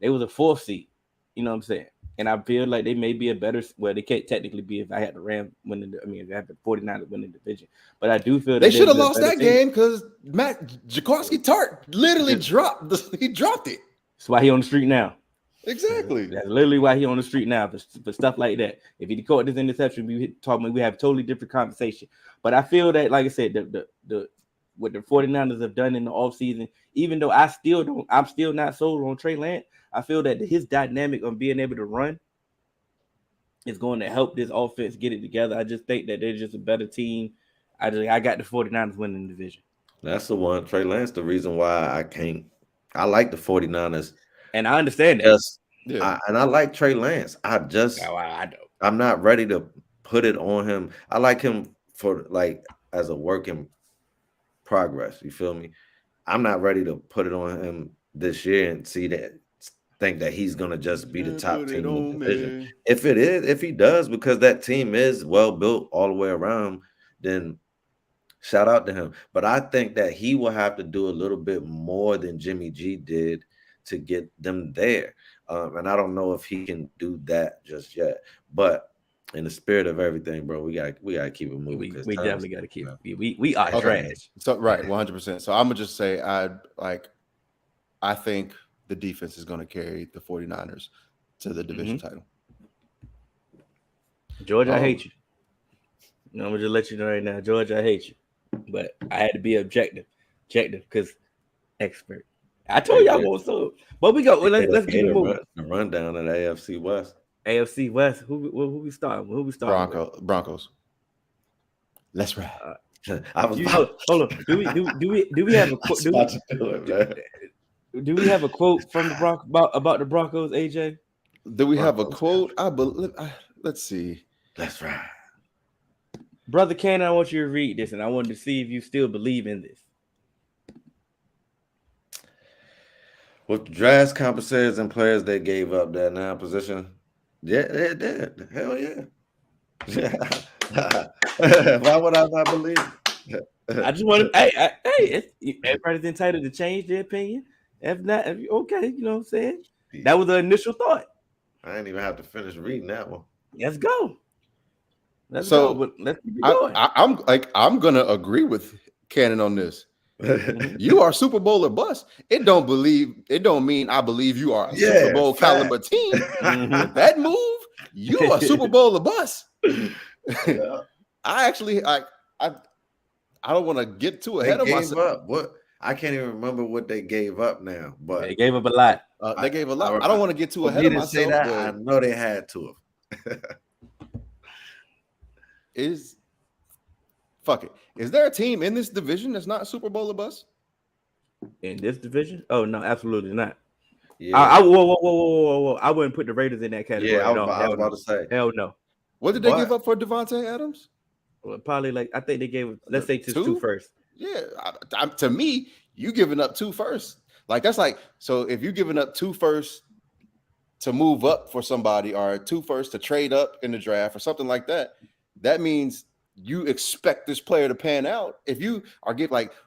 They was a 4th seed. You know what I'm saying? And I feel like they may be a better, well, they can't technically be if I had the Rams winning, if I had the 49ers winning the division. But I do feel that they should have lost that game because Jaworski Tart literally dropped it. That's why he on the street now. Exactly. That's literally why he on the street now for stuff like that. If he caught this interception, we have a totally different conversation. But I feel that, like I said, the what the 49ers have done in the offseason, even though I'm still not sold on Trey Lance, I feel that his dynamic on being able to run is going to help this offense get it together. I just think that they're just a better team. I got the 49ers winning the division. That's the one. Trey Lance, the reason why I like the 49ers. And I understand that. I like Trey Lance. I don't. I'm not ready to put it on him. I like him for as a work in progress. You feel me? I'm not ready to put it on him this year and think that he's gonna just be the top team in the division. If he does, because that team is well built all the way around, then shout out to him. But I think that he will have to do a little bit more than Jimmy G did to get them there. And I don't know if he can do that just yet. But in the spirit of everything, bro, we gotta keep it moving. We definitely gotta keep it. We are trash. So right, 100%. So I'm gonna just say I think the defense is gonna carry the 49ers to the division title. George, I hate you. I'm gonna just let you know right now, George, I hate you. But I had to be objective because expert. I told y'all what so. But we go. Let's get it moving. The rundown of the AFC West. AFC West. Who we starting? Broncos. Let's ride. Hold on. Do we have a quote? Do we have a quote from the about the Broncos, AJ? Do we have a quote? I believe. Let's see. Let's ride. Brother Cannon, I want you to read this, and I wanted to see if you still believe in this. With the draft compensations and players they gave up that 9 position, yeah, they did. Hell yeah. Why would I not believe? I just want to. Hey, everybody's entitled to change their opinion. If not, okay, you know what I'm saying. That was the initial thought. I didn't even have to finish reading that one. Let's go. Let's go. Let's keep it going. I'm gonna agree with Cannon on this. You are Super Bowl or bust. It don't mean I believe you are a Super Bowl caliber team. That move, you are Super Bowl or bust. Yeah. I don't want to get too ahead of myself. What? I can't even remember what they gave up now, but they gave up a lot. They gave a lot. I don't want to get too ahead of myself. Say that, I know they had to have. Fuck it. Is there a team in this division that's not Super Bowl or bust? In this division? Oh no, absolutely not. Yeah. Whoa! I wouldn't put the Raiders in that category. Yeah, I was about to say. Hell no. What did they give up for Devontae Adams? Well, probably I think they gave. Let's say two first. Yeah, to me, you giving up 2 firsts. That's so if you're giving up 2 firsts to move up for somebody or 2 firsts to trade up in the draft or something like that, that means you expect this player to pan out. If you are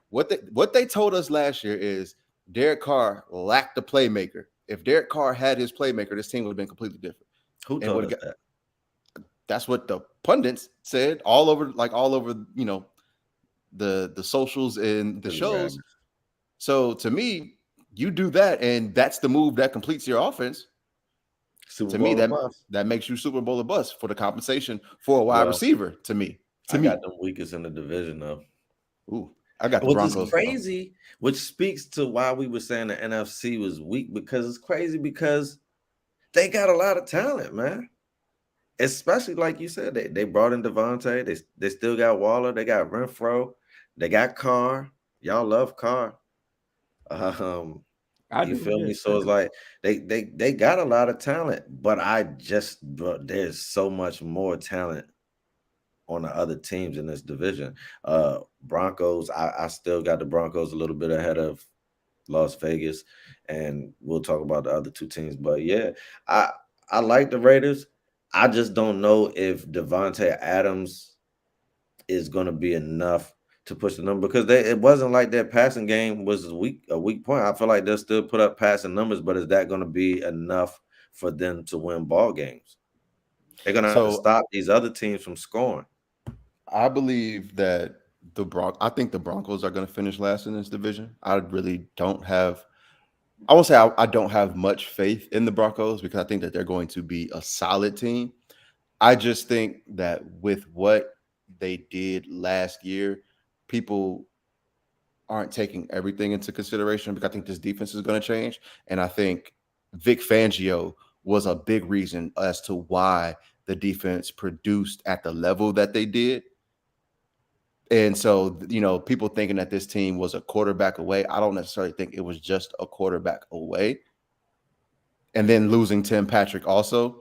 what they told us last year is Derek Carr lacked a playmaker. If Derek Carr had his playmaker, this team would have been completely different. Who told us that? That's what the pundits said all over, the socials and the shows. Right. So to me, you do that, and that's the move that completes your offense. That makes you Super Bowl or bust for the compensation for a wide receiver. To me, I got the weakest in the division though. Ooh, I got the Broncos. Which is crazy, which speaks to why we were saying the NFC was weak, because it's crazy because they got a lot of talent, man. Especially like you said, they brought in Devontae. They still got Waller. They got Renfro. They got Carr. Y'all love Carr. Um, I you do. feel Yeah, me? I So it's do. like they got a lot of talent, but bro, there's so much more talent on the other teams in this division. Broncos, I still got the Broncos a little bit ahead of Las Vegas, and we'll talk about the other two teams. But yeah, I I like the Raiders. I just don't know if Devontae Adams is going to be enough to push the number because it wasn't like their passing game was a weak point. I feel like they'll still put up passing numbers, but is that going to be enough for them to win ball games? They're going to have to So stop these other teams from scoring. I believe that I think the Broncos are going to finish last in this division. I really don't have. I won't say I don't have much faith in the Broncos because I think that they're going to be a solid team. I just think that with what they did last year, people aren't taking everything into consideration because I think this defense is going to change. And I think Vic Fangio was a big reason as to why the defense produced at the level that they did. And so, people thinking that this team was a quarterback away, I don't necessarily think it was just a quarterback away. And then losing Tim Patrick also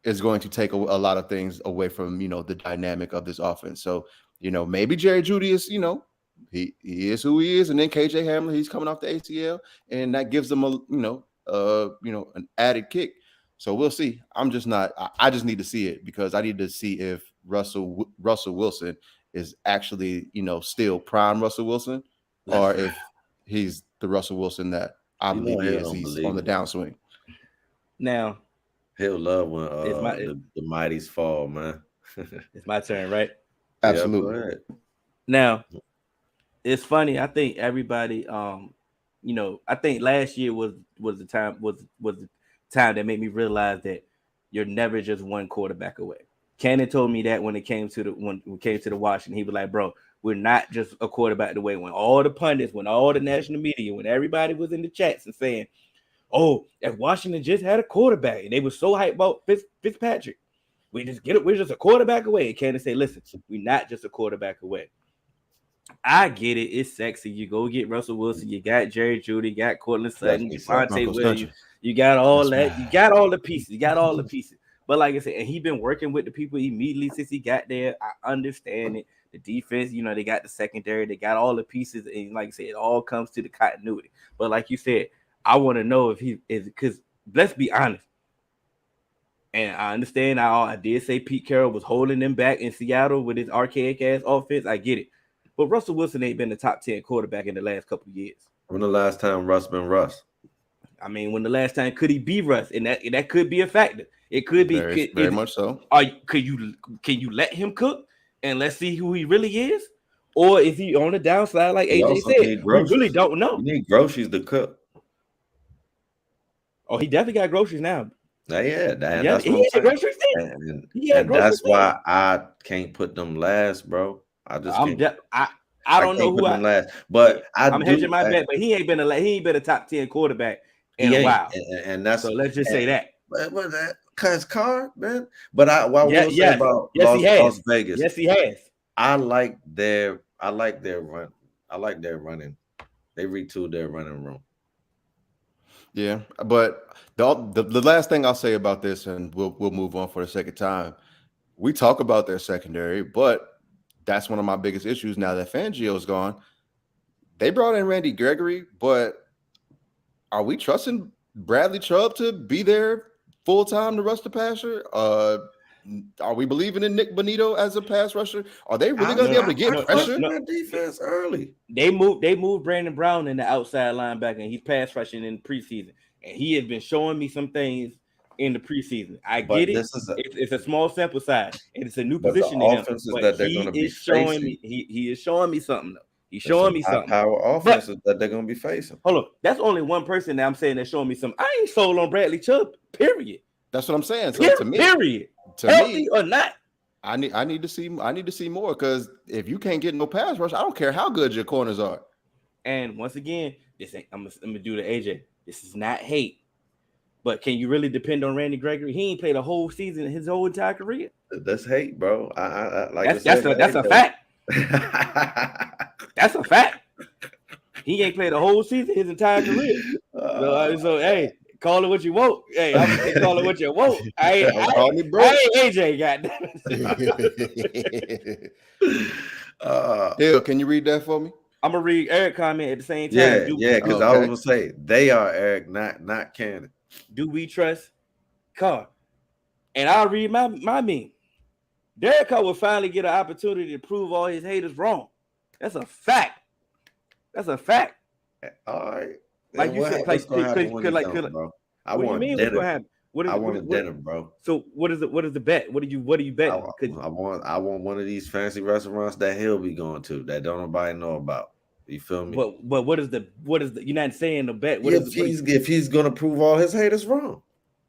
is going to take a lot of things away from, the dynamic of this offense. So, maybe Jerry Jeudy is, he is who he is. And then KJ Hamler, he's coming off the ACL, and that gives them an added kick. So we'll see. I'm just not. I just need to see it because I need to see if Russell Wilson is actually, still prime Russell Wilson, or if he's the Russell Wilson that I You know believe he he is. don't He's believe on the it. downswing. Now He'll love when it's my the mighties fall, man. it's my turn, right? Yeah, go Absolutely. ahead. Now it's funny. I think everybody, I think last year was the time the time that made me realize that you're never just one quarterback away. Cannon told me that when it came to when we came to the Washington, he was like, "Bro, we're not just a quarterback away." When all the pundits, when all the national media, when everybody was in the chats and saying, "Oh, if Washington just had a quarterback," and they were so hyped about Fitzpatrick, we just get it. We're just a quarterback away. And Cannon say, "Listen, we're not just a quarterback away." I get it. It's sexy. You go get Russell Wilson. You got Jerry Jeudy. You got Cortland Sutton. Definitely so. Javonte Broncos Williams. country. You got all That's that. You right. got all the pieces. You got all the pieces. But like I said, and he been working with the people immediately since he got there. I understand it. The defense, they got the secondary. They got all the pieces. And like I said, it all comes to the continuity. But like you said, I want to know if he is because let's be honest. And I understand I did say Pete Carroll was holding them back in Seattle with his archaic ass offense. I get it. But Russell Wilson ain't been the top 10 quarterback in the last couple of years. When the last time Russ been Russ? I mean, when the last time could he be Russ? And that could be a factor. It could be Very much so. can you let him cook and let's see who he really is? Or is he on the downside like You AJ also said? need We really groceries. don't know. You need groceries to cook. Oh, he definitely got groceries now. Yeah, Yeah, that's he what I'm had saying. groceries then. And that's why I can't put them last, bro. I just can't. I don't know can't who put them last, but I'm hedging my bet, but he ain't been a top 10 quarterback in a while. And that's so let's just say that. But that cause Carr, man. But I will say about Las Vegas. Yes, he has. I like their run. I like their running. They retooled their running room. Yeah, but the last thing I'll say about this, and we'll move on for the second time. We talk about their secondary, but that's one of my biggest issues now that Fangio's gone. They brought in Randy Gregory, but are we trusting Bradley Chubb to be there full time to rush the passer? Are we believing in Nick Bonito as a pass rusher? Are they really going to be able to get pressure? That defense early. They moved Brandon Brown in the outside linebacker, and he's pass rushing in the preseason. And he has been showing me some things in the preseason. I get it. It's a small sample size, and it's a new position to him. But he is showing me. He is showing me something. Though. He's showing me something. Power offenses that they're going to be facing. Hold on, that's only one person that I'm saying that's showing me something. I ain't sold on Bradley Chubb. Period. That's what I'm saying. So to me, period. Healthy or not, I need to see more because if you can't get no pass rush, I don't care how good your corners are. And once again, this ain't. I'm gonna do the AJ. This is not hate. But can you really depend on Randy Gregory? He ain't played a whole season in his whole entire career. That's hate, bro. I like That's a fact. That's a fact. He ain't played a whole season his entire career. So hey, call it what you want. Hey, I'm gonna call it what you want. Call me bro. I ain't AJ, goddamn. Hill, can you read that for me? I'm gonna read Eric comment at the same time. Because I was gonna say they are Eric, not Cannon. Do we trust Carr? And I'll read my meme. Derek Carr will finally get an opportunity to prove all his haters wrong. That's a fact. That's a fact. All right. Like you said, bro. I want dinner. I want dinner, bro. So what is the bet? What are you betting? I want one of these fancy restaurants that he'll be going to that don't nobody know about. You feel me? But what is the you're not saying the bet? If he's gonna prove all his haters wrong.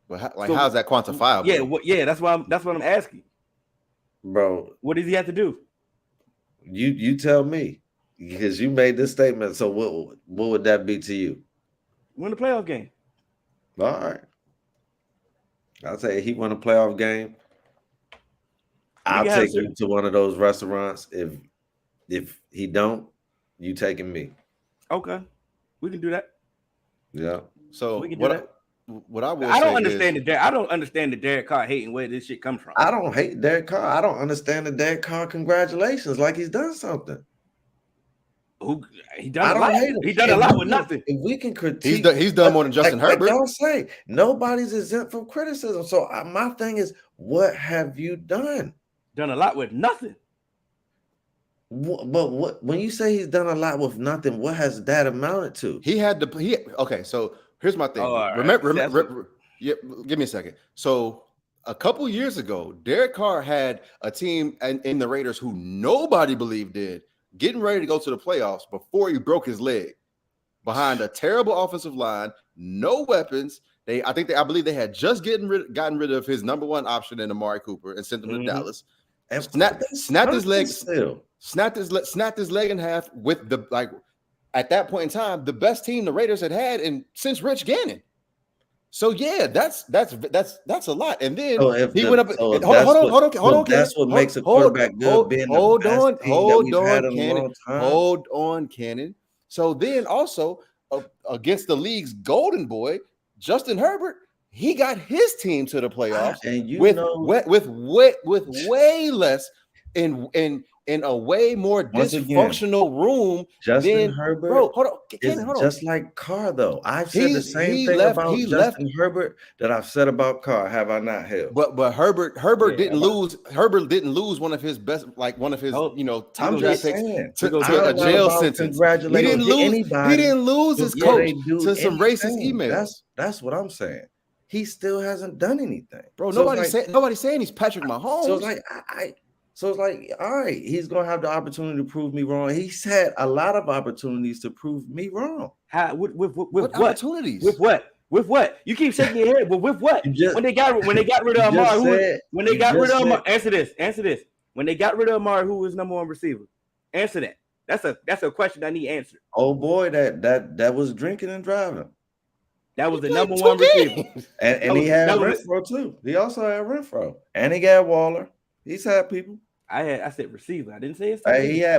Well, how's that quantifiable? Yeah, that's what I'm asking. Bro, what does he have to do? You tell me. Because you made this statement, so what would that be to you? Win the playoff game. All right. I'll say he won a playoff game. I'll take you to one of those restaurants. If he don't, you taking me. Okay. We can do that. Yeah. So we can do that. What I will I don't understand the Derek Carr hating where this shit comes from. I don't hate Derek Carr. I don't understand the Derek Carr congratulations like he's done something. He done a lot. He done a lot with nothing. If we can critique, he's done more than Justin Herbert. Like y'all say, nobody's exempt from criticism. So my thing is, what have you done? Done a lot with nothing. But when you say he's done a lot with nothing, what has that amounted to? Okay. So here's my thing. Right. Remember. Yeah, give me a second. So a couple years ago, Derek Carr had a team in the Raiders who nobody believed did. Getting ready to go to the playoffs before he broke his leg behind a terrible offensive line, no weapons. I believe they had just gotten rid of his number one option in Amari Cooper and sent him to Dallas. And snapped his leg in half with at that point in time, the best team the Raiders had since Rich Gannon. So yeah, that's a lot. And then he went up. Hold on. That's what makes a quarterback good. Hold on, Cannon. So then also against the league's golden boy, Justin Herbert, he got his team to the playoffs with way less in a way more dysfunctional room. Justin Herbert, bro, hold on. Just like Carr, though. I've said the same thing about Justin Herbert that I've said about Carr. Have I not, Hill? But Herbert didn't lose. Herbert didn't lose one of his best, top draft picks to a jail sentence. He didn't lose his coach to some racist emails. That's what I'm saying. He still hasn't done anything, bro. Nobody's saying he's Patrick Mahomes. So it's like, all right, he's gonna have the opportunity to prove me wrong. He's had a lot of opportunities to prove me wrong. With what opportunities? With what? With what? You keep shaking your head. But with what? When they got rid of Amari, answer this. When they got rid of Amari, who was number one receiver? Answer that. That's a question I need answered. Oh boy, that was drinking and driving. That was the number one receiver. And he had Renfro too. He also had Renfro. And he got Waller. He's had people. I said receiver. I didn't say it.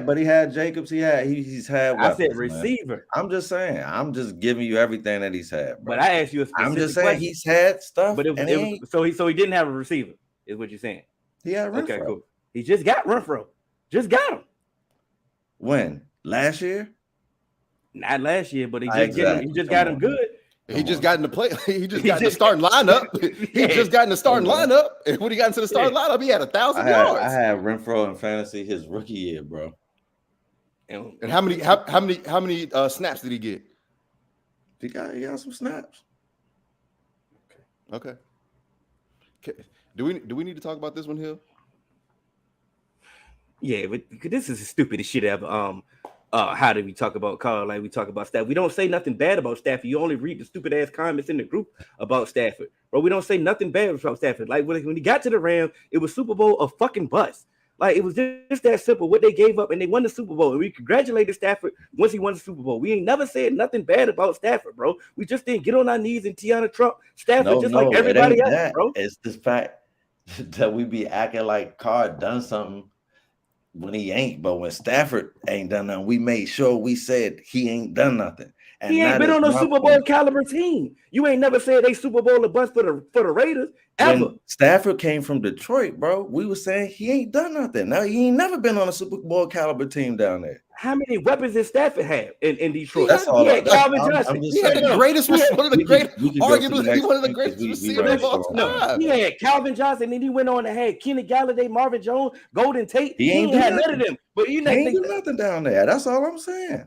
But he had Jacobs. He's had weapons, I said receiver. Man. I'm just saying. I'm just giving you everything that he's had. Bro. But I asked you a specific I'm just saying question. he's had stuff. But so he didn't have a receiver, is what you're saying. He had Renfro. Okay, cool. He just got Renfro. Just got him. When? Last year? Not last year, but he just got him good. He just got in the play. He just got in the starting lineup. He just got in the starting lineup. And when he got into the starting lineup, he had 1,000 yards. I had Renfro in fantasy his rookie year, bro. And how many snaps did he get? He got some snaps. Okay. Do we need to talk about this one, Hill? Yeah, but this is the stupidest shit ever. How do we talk about Carr like we talk about Stafford? We don't say nothing bad about Stafford. You only read the stupid ass comments in the group about Stafford, bro. We don't say nothing bad about Stafford. Like when he got to the Rams, it was Super Bowl a fucking bust. Like it was just that simple. What they gave up, and they won the Super Bowl. And we congratulated Stafford once he won the Super Bowl. We ain't never said nothing bad about Stafford, bro. We just didn't get on our knees and Tiana Trump Stafford just like everybody else, bro. It's the fact that we be acting like Carr done something when he ain't. But when Stafford ain't done nothing, we made sure we said he ain't done nothing. And he ain't been on a Super Bowl caliber team. You ain't never said they Super Bowl a bust for the Raiders ever. When Stafford came from Detroit, bro, we were saying he ain't done nothing. Now he ain't never been on a Super Bowl caliber team down there. How many weapons did Stafford have in Detroit? That's all. He had Calvin Johnson. He had the greatest, one of the greatest, arguably one of the greatest receivers of all time. He had Calvin Johnson, and then he went on to have Kenny Galladay, Marvin Jones, Golden Tate. He ain't had none of them. But you know, he ain't do nothing down there. That's all I'm saying.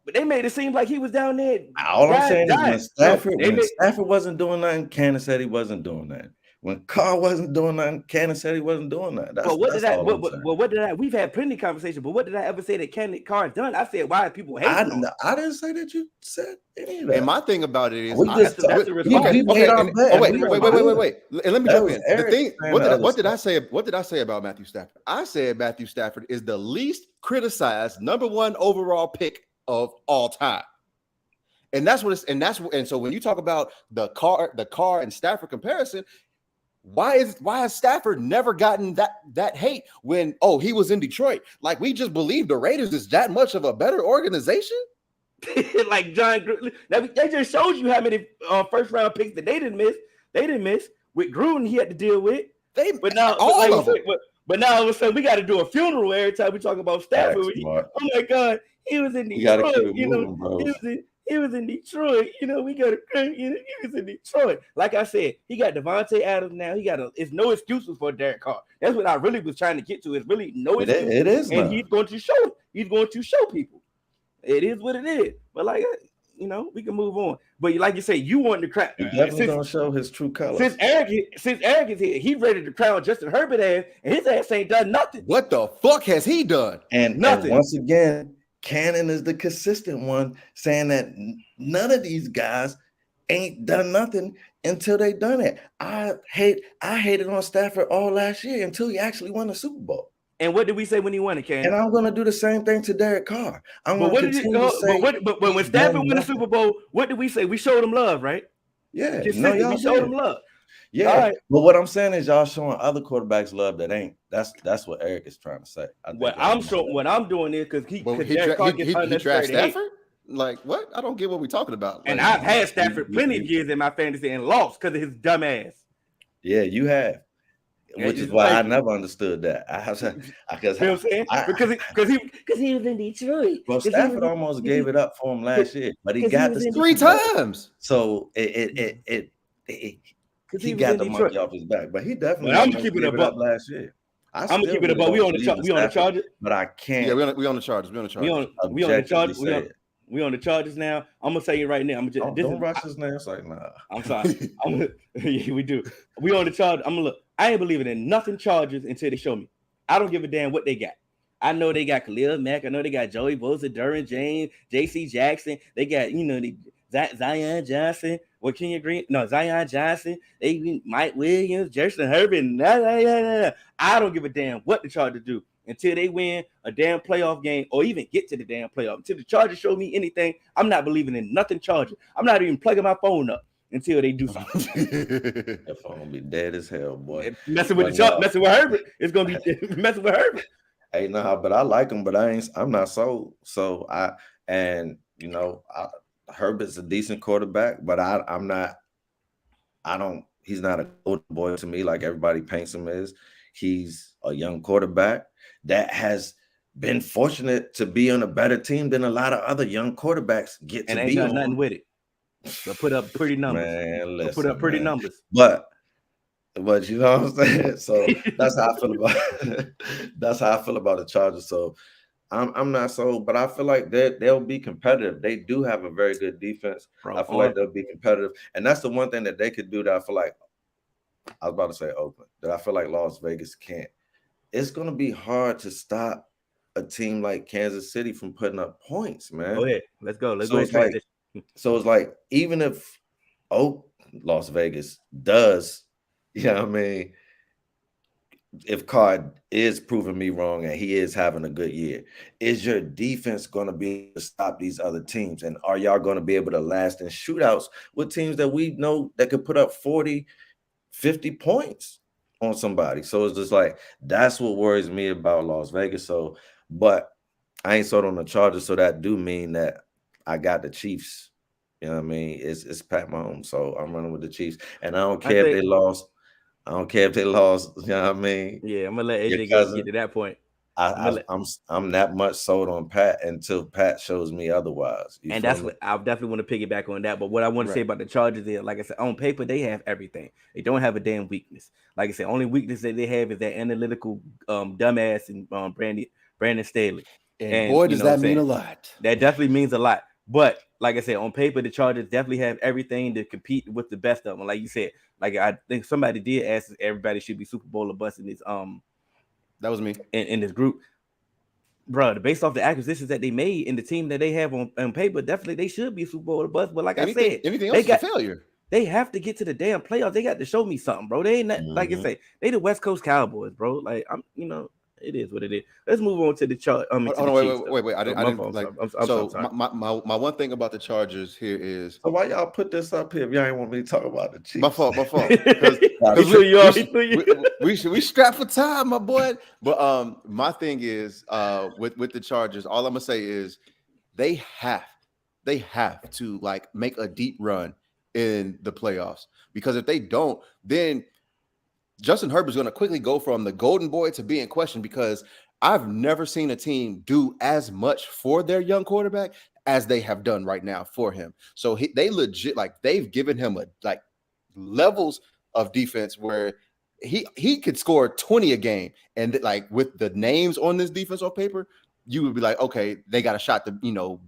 But they made it seem like he was down there. All I'm saying is when Stafford wasn't doing nothing, Cannon said he wasn't doing that. When Carr wasn't doing nothing, Cannon said he wasn't doing that. But what did I? We've had plenty of conversation. But what did I ever say that Carr done? I said, why are people hating on him? I didn't say that you said any of that. And my thing about it is, that's the response. Wait. And let me jump in. The thing, what did I say? What did I say about Matthew Stafford? I said Matthew Stafford is the least criticized #1 overall pick of all time. And that's what it's, and so when you talk about the Carr and Stafford comparison, why has Stafford never gotten that hate when he was in Detroit? Like, we just believe the Raiders is that much of a better organization? Like John, they just showed you how many first round picks that they didn't miss. They didn't miss with Gruden. He had to deal with. But now all of them. But now all of a sudden we got to do a funeral every time we talk about Stafford. Oh my God, he was in Detroit. He was in Detroit. You know, we got to. He was in Detroit. Like I said, he got Devontae Adams now. It's no excuses for Derek Carr. That's what I really was trying to get to. It's really no excuses. It is, and he's going to show. He's going to show people. It is what it is. But like, you know, we can move on. But like you say, you want the crap. He's definitely gonna show his true colors. Since Eric is here, he's ready to crown Justin Herbert ass, and his ass ain't done nothing. What the fuck has he done? And nothing. And once again, Cannon is the consistent one, saying that none of these guys ain't done nothing until they done it. I hated on Stafford all last year until he actually won the Super Bowl. And what did we say when he won it, Cannon? And I'm going to do the same thing to Derek Carr. But when Stafford won the Super Bowl, what did we say? We showed him love, right? Yeah, we showed him love. Yeah, right. But what I'm saying is y'all showing other quarterbacks love that ain't. That's what Eric is trying to say. What I'm doing is because he drafted Stafford. Like what? I don't get what we're talking about. And I've had Stafford plenty of years in my fantasy and lost because of his dumb ass. Yeah, you have. Which is why I never understood that. You know what I'm saying? Because he was in Detroit. Well, Stafford almost gave it up for him last year, but he got this 3 times. So he got the monkey off his back, but he definitely. I'm keeping it up last year. I'm gonna keep it up. We on the Chargers, but I can't. Yeah, we on the Chargers. We on the Chargers. We on the Chargers now. I'm gonna say it right now. Don't rush us now. It's like nah. I'm sorry. Yeah, we do. We on the Chargers. I'm gonna look. I ain't believing in nothing Chargers until they show me. I don't give a damn what they got. I know they got Khalil Mack. I know they got Joey Bosa, Derwin James, J.C. Jackson. They got Zion Johnson. What can you agree? No, Zion Johnson. They Mike Williams, Justin Herbert. I don't give a damn what the Chargers do until they win a damn playoff game or even get to the damn playoff. Until the Chargers show me anything, I'm not believing in nothing Chargers. I'm not even plugging my phone up until they do something. That phone gonna be dead as hell, boy. Messing with messing with Herbert. It's gonna be messing with Herbert. Hey, nah, but I like him, but I'm not sold. So Herbert's a decent quarterback, but he's not a golden boy to me like everybody paints him as. He's a young quarterback that has been fortunate to be on a better team than a lot of other young quarterbacks get to be on. And ain't got nothing with it. So put up pretty numbers. Man, listen, put up pretty numbers. But you know what I'm saying? So that's how I feel about the Chargers. So I'm not sold, but I feel like they'll be competitive. They do have a very good defense. I feel like they'll be competitive. And that's the one thing that they could do that I feel like, I was about to say Oakland, that I feel like Las Vegas can't. It's going to be hard to stop a team like Kansas City from putting up points, man. Go ahead. Let's go. So it's like, even if Las Vegas does, you know what I mean, if Card is proving me wrong and he is having a good year, is your defense going to be able to stop these other teams? And are y'all going to be able to last in shootouts with teams that we know that could put up 40, 50 points on somebody? So it's just like, that's what worries me about Las Vegas. So, but I ain't sold on the Chargers, so that do mean that I got the Chiefs. You know what I mean? It's Pat Mahomes, so I'm running with the Chiefs. And I don't care if they lost. I don't care if they lost. You know what I mean? Yeah, I'm gonna let Your AJ cousin. get to that point. I'm that much sold on Pat until Pat shows me otherwise. And that's what I definitely want to piggyback on that. But what I want to say about the Chargers is, like I said, on paper they have everything. They don't have a damn weakness. Like I said, only weakness that they have is that analytical dumbass and Brandon Staley. And boy, does that mean a lot. That definitely means a lot. But like I said, on paper, the Chargers definitely have everything to compete with the best of them. Like you said, like I think somebody did ask if everybody should be Super Bowl or bust in this that was me in this group. Bro, based off the acquisitions that they made in the team that they have on paper, definitely they should be Super Bowl or bust. But like I said, anything else is a failure. They have to get to the damn playoffs. They got to show me something, bro. They ain't that, like I say, they the West Coast Cowboys, bro. Like it is what it is. Let's move on to the chart. Wait. I didn't like. My one thing about the Chargers here is. So why y'all put this up here if y'all ain't want me to talk about the Chiefs? My fault. We strapped for time, my boy. But my thing is with the Chargers, all I'm gonna say is they have to like make a deep run in the playoffs, because if they don't, then Justin Herbert's going to quickly go from the golden boy to being questioned, because I've never seen a team do as much for their young quarterback as they have done right now for him. So they legit, like, they've given him levels of defense where he could score 20 a game, and like with the names on this defense on paper, you would be like, okay, they got a shot to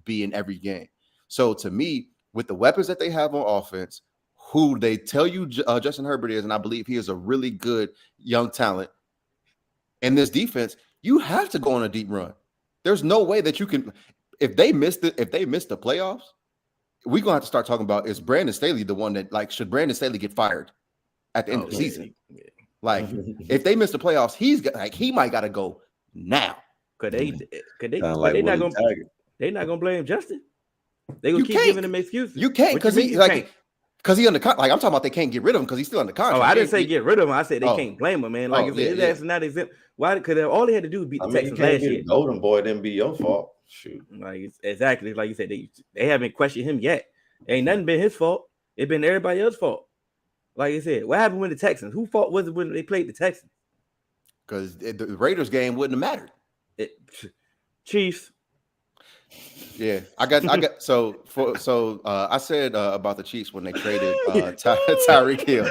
be in every game. So to me, with the weapons that they have on offense, who they tell you Justin Herbert is, and I believe he is a really good young talent. In this defense, you have to go on a deep run. There's no way that you can. If they miss the playoffs, we're gonna have to start talking about, is Brandon Staley the one that, like, should Brandon Staley get fired at the end of the season? Yeah. Like, if they miss the playoffs, he might gotta go now. They're not gonna blame Justin. They gonna keep giving him excuses. You can't, because he under contract. Like, I'm talking about, they can't get rid of him because he's still under contract. Oh, I didn't say get rid of him. I said they can't blame him, man. Like, his ass is not exempt. Why? Because all they had to do was beat the Texans last year. Golden boy didn't be your fault. Shoot. Like, exactly. Like you said, they haven't questioned him yet. Ain't nothing been his fault. It's been everybody else's fault. Like I said, what happened with the Texans? Who fault was it when they played the Texans? Because the Raiders game wouldn't have mattered. Chiefs. Yeah, I said about the Chiefs when they traded Tyreek Hill.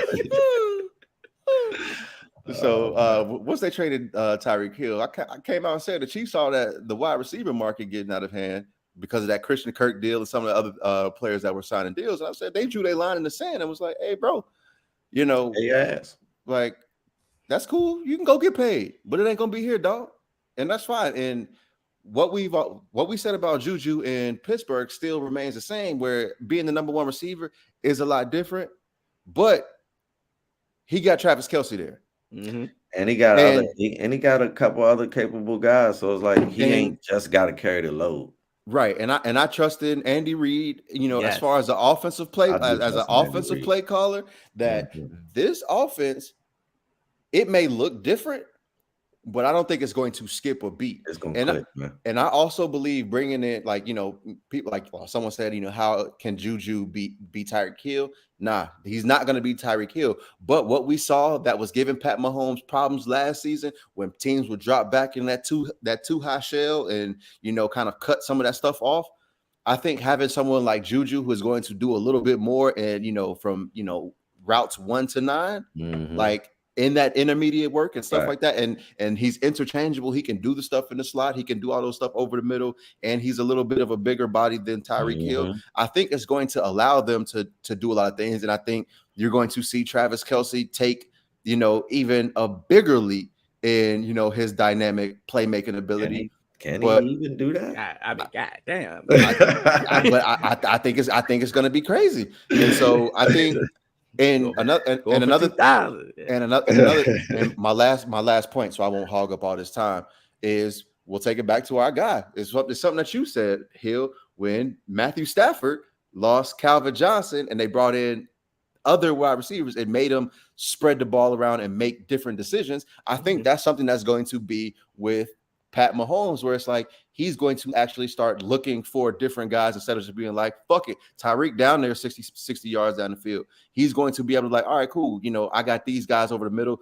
So once they traded Tyreek Hill, I came out and said the Chiefs saw that the wide receiver market getting out of hand because of that Christian Kirk deal and some of the other players that were signing deals. And I said they drew their line in the sand and was like, "Hey, bro, like, that's cool. You can go get paid, but it ain't gonna be here, dog." And that's fine. And what we said about Juju in Pittsburgh still remains the same, where being the number one receiver is a lot different, but he got Travis Kelce there. Mm-hmm. And he got a couple other capable guys. So it's like he ain't just got to carry the load. Right. And I trusted Andy Reid, as far as the offensive play, as an offensive play caller, that this offense, it may look different, but I don't think it's going to skip a beat. It's going to click, man. And I also believe bringing in, people like, someone said, how can Juju be Tyreek Hill? Nah, he's not going to be Tyreek Hill. But what we saw that was giving Pat Mahomes problems last season, when teams would drop back in that too high shell and, kind of cut some of that stuff off. I think having someone like Juju who is going to do a little bit more and, from, routes 1 to 9, like, in that intermediate work and stuff like that. And he's interchangeable. He can do the stuff in the slot. He can do all those stuff over the middle. And he's a little bit of a bigger body than Tyreek Hill. I think it's going to allow them to do a lot of things. And I think you're going to see Travis Kelce take, even a bigger leap in, his dynamic playmaking ability. Can he even do that? I mean, goddamn. I think it's going to be crazy. And so I think And my last point, so I won't hog up all this time, is we'll take it back to our guy. It's something that you said, Hill, when Matthew Stafford lost Calvin Johnson and they brought in other wide receivers, it made them spread the ball around and make different decisions. I think that's something that's going to be with Pat Mahomes, where it's like he's going to actually start looking for different guys instead of just being like, fuck it, Tyreek down there 60 yards down the field. He's going to be able to like, all right, cool. I got these guys over the middle.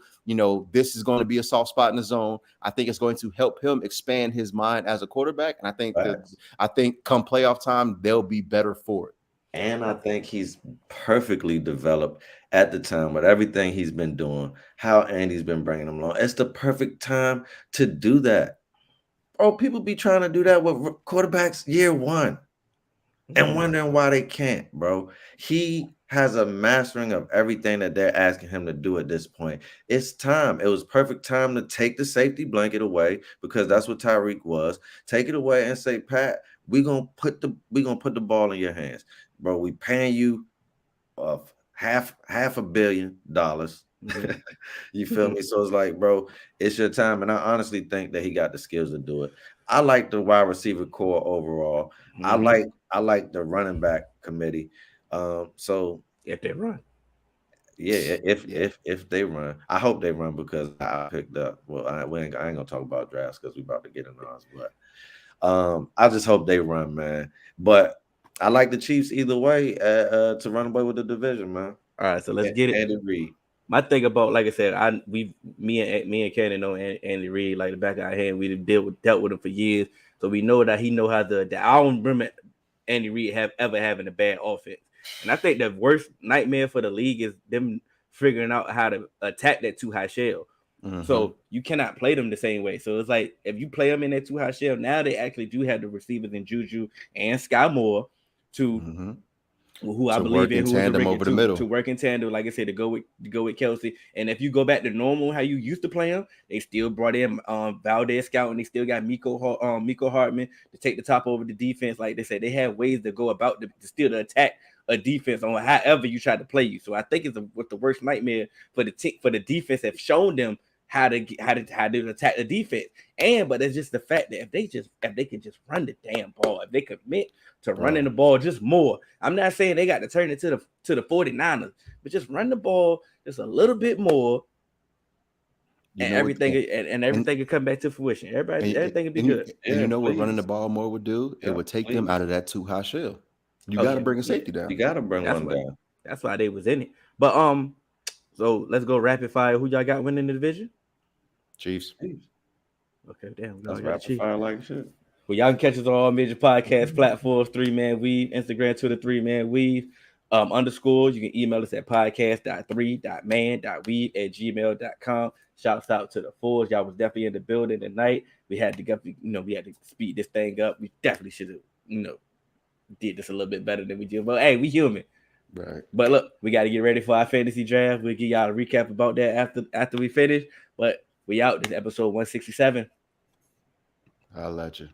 This is going to be a soft spot in the zone. I think it's going to help him expand his mind as a quarterback. And I think come playoff time, they'll be better for it. And I think he's perfectly developed at the time with everything he's been doing, how Andy's been bringing him along. It's the perfect time to do that. Bro, people be trying to do that with quarterbacks year one and wondering why they can't, bro. He has a mastering of everything that they're asking him to do at this point. It's time. It was perfect time to take the safety blanket away because that's what Tyreek was. Take it away and say, Pat, we're gonna put the ball in your hands. Bro, we paying you half $500 million. You feel me? So it's like, bro, it's your time. And I honestly think that he got the skills to do it. I like the wide receiver core overall. I like the running back committee. So if they run. Yeah, if they run. I hope they run because I picked up. Well, I ain't gonna talk about drafts because we about to get in ours, but I just hope they run, man. But I like the Chiefs either way to run away with the division, man. All right, so let's get it. Andy Reid. My thing about, like I said, me and Cannon know Andy Reid like the back of our hand. We dealt with him for years, so we know that he know how to. I don't remember Andy Reid ever having a bad offense, and I think the worst nightmare for the league is them figuring out how to attack that too high shell. So you cannot play them the same way. So it's like if you play them in that too high shell, now they actually do have the receivers in Juju and Sky Moore to. Who I believe in, to work in tandem, like I said, to go with Kelsey. And if you go back to normal, how you used to play them, they still brought in Valdez Scout, and they still got Miko Hartman to take the top over the defense. Like they said, they have ways to go about to still attack a defense on however you try to play you. So I think it's the worst nightmare for the defense have shown them how to attack the defense. But it's just the fact that if they could just run the damn ball, if they commit to running the ball just more. I'm not saying they got to turn it to the 49ers, but just run the ball just a little bit more, and everything could come back to fruition. Everything could be good. And you know what running the ball more would do? It would take them out of that too high shell. You got to bring a safety down. You got to bring one down. That's why they was in it. But so let's go rapid fire. Who y'all got winning the division? Chiefs. Okay, damn. That's rapid fire like shit. Well, y'all can catch us on all major podcast platforms, 3Man Weave, Instagram, Twitter, 3Man Weave, _. You can email us at podcast.3.man.weave@gmail.com. Shouts out to the fours. Y'all was definitely in the building tonight. We had to speed this thing up. We definitely should have, did this a little bit better than we did. But hey, we human. Right. But look, we got to get ready for our fantasy draft. We'll give y'all a recap about that after we finish. But we out. This is episode 167. I'll let you.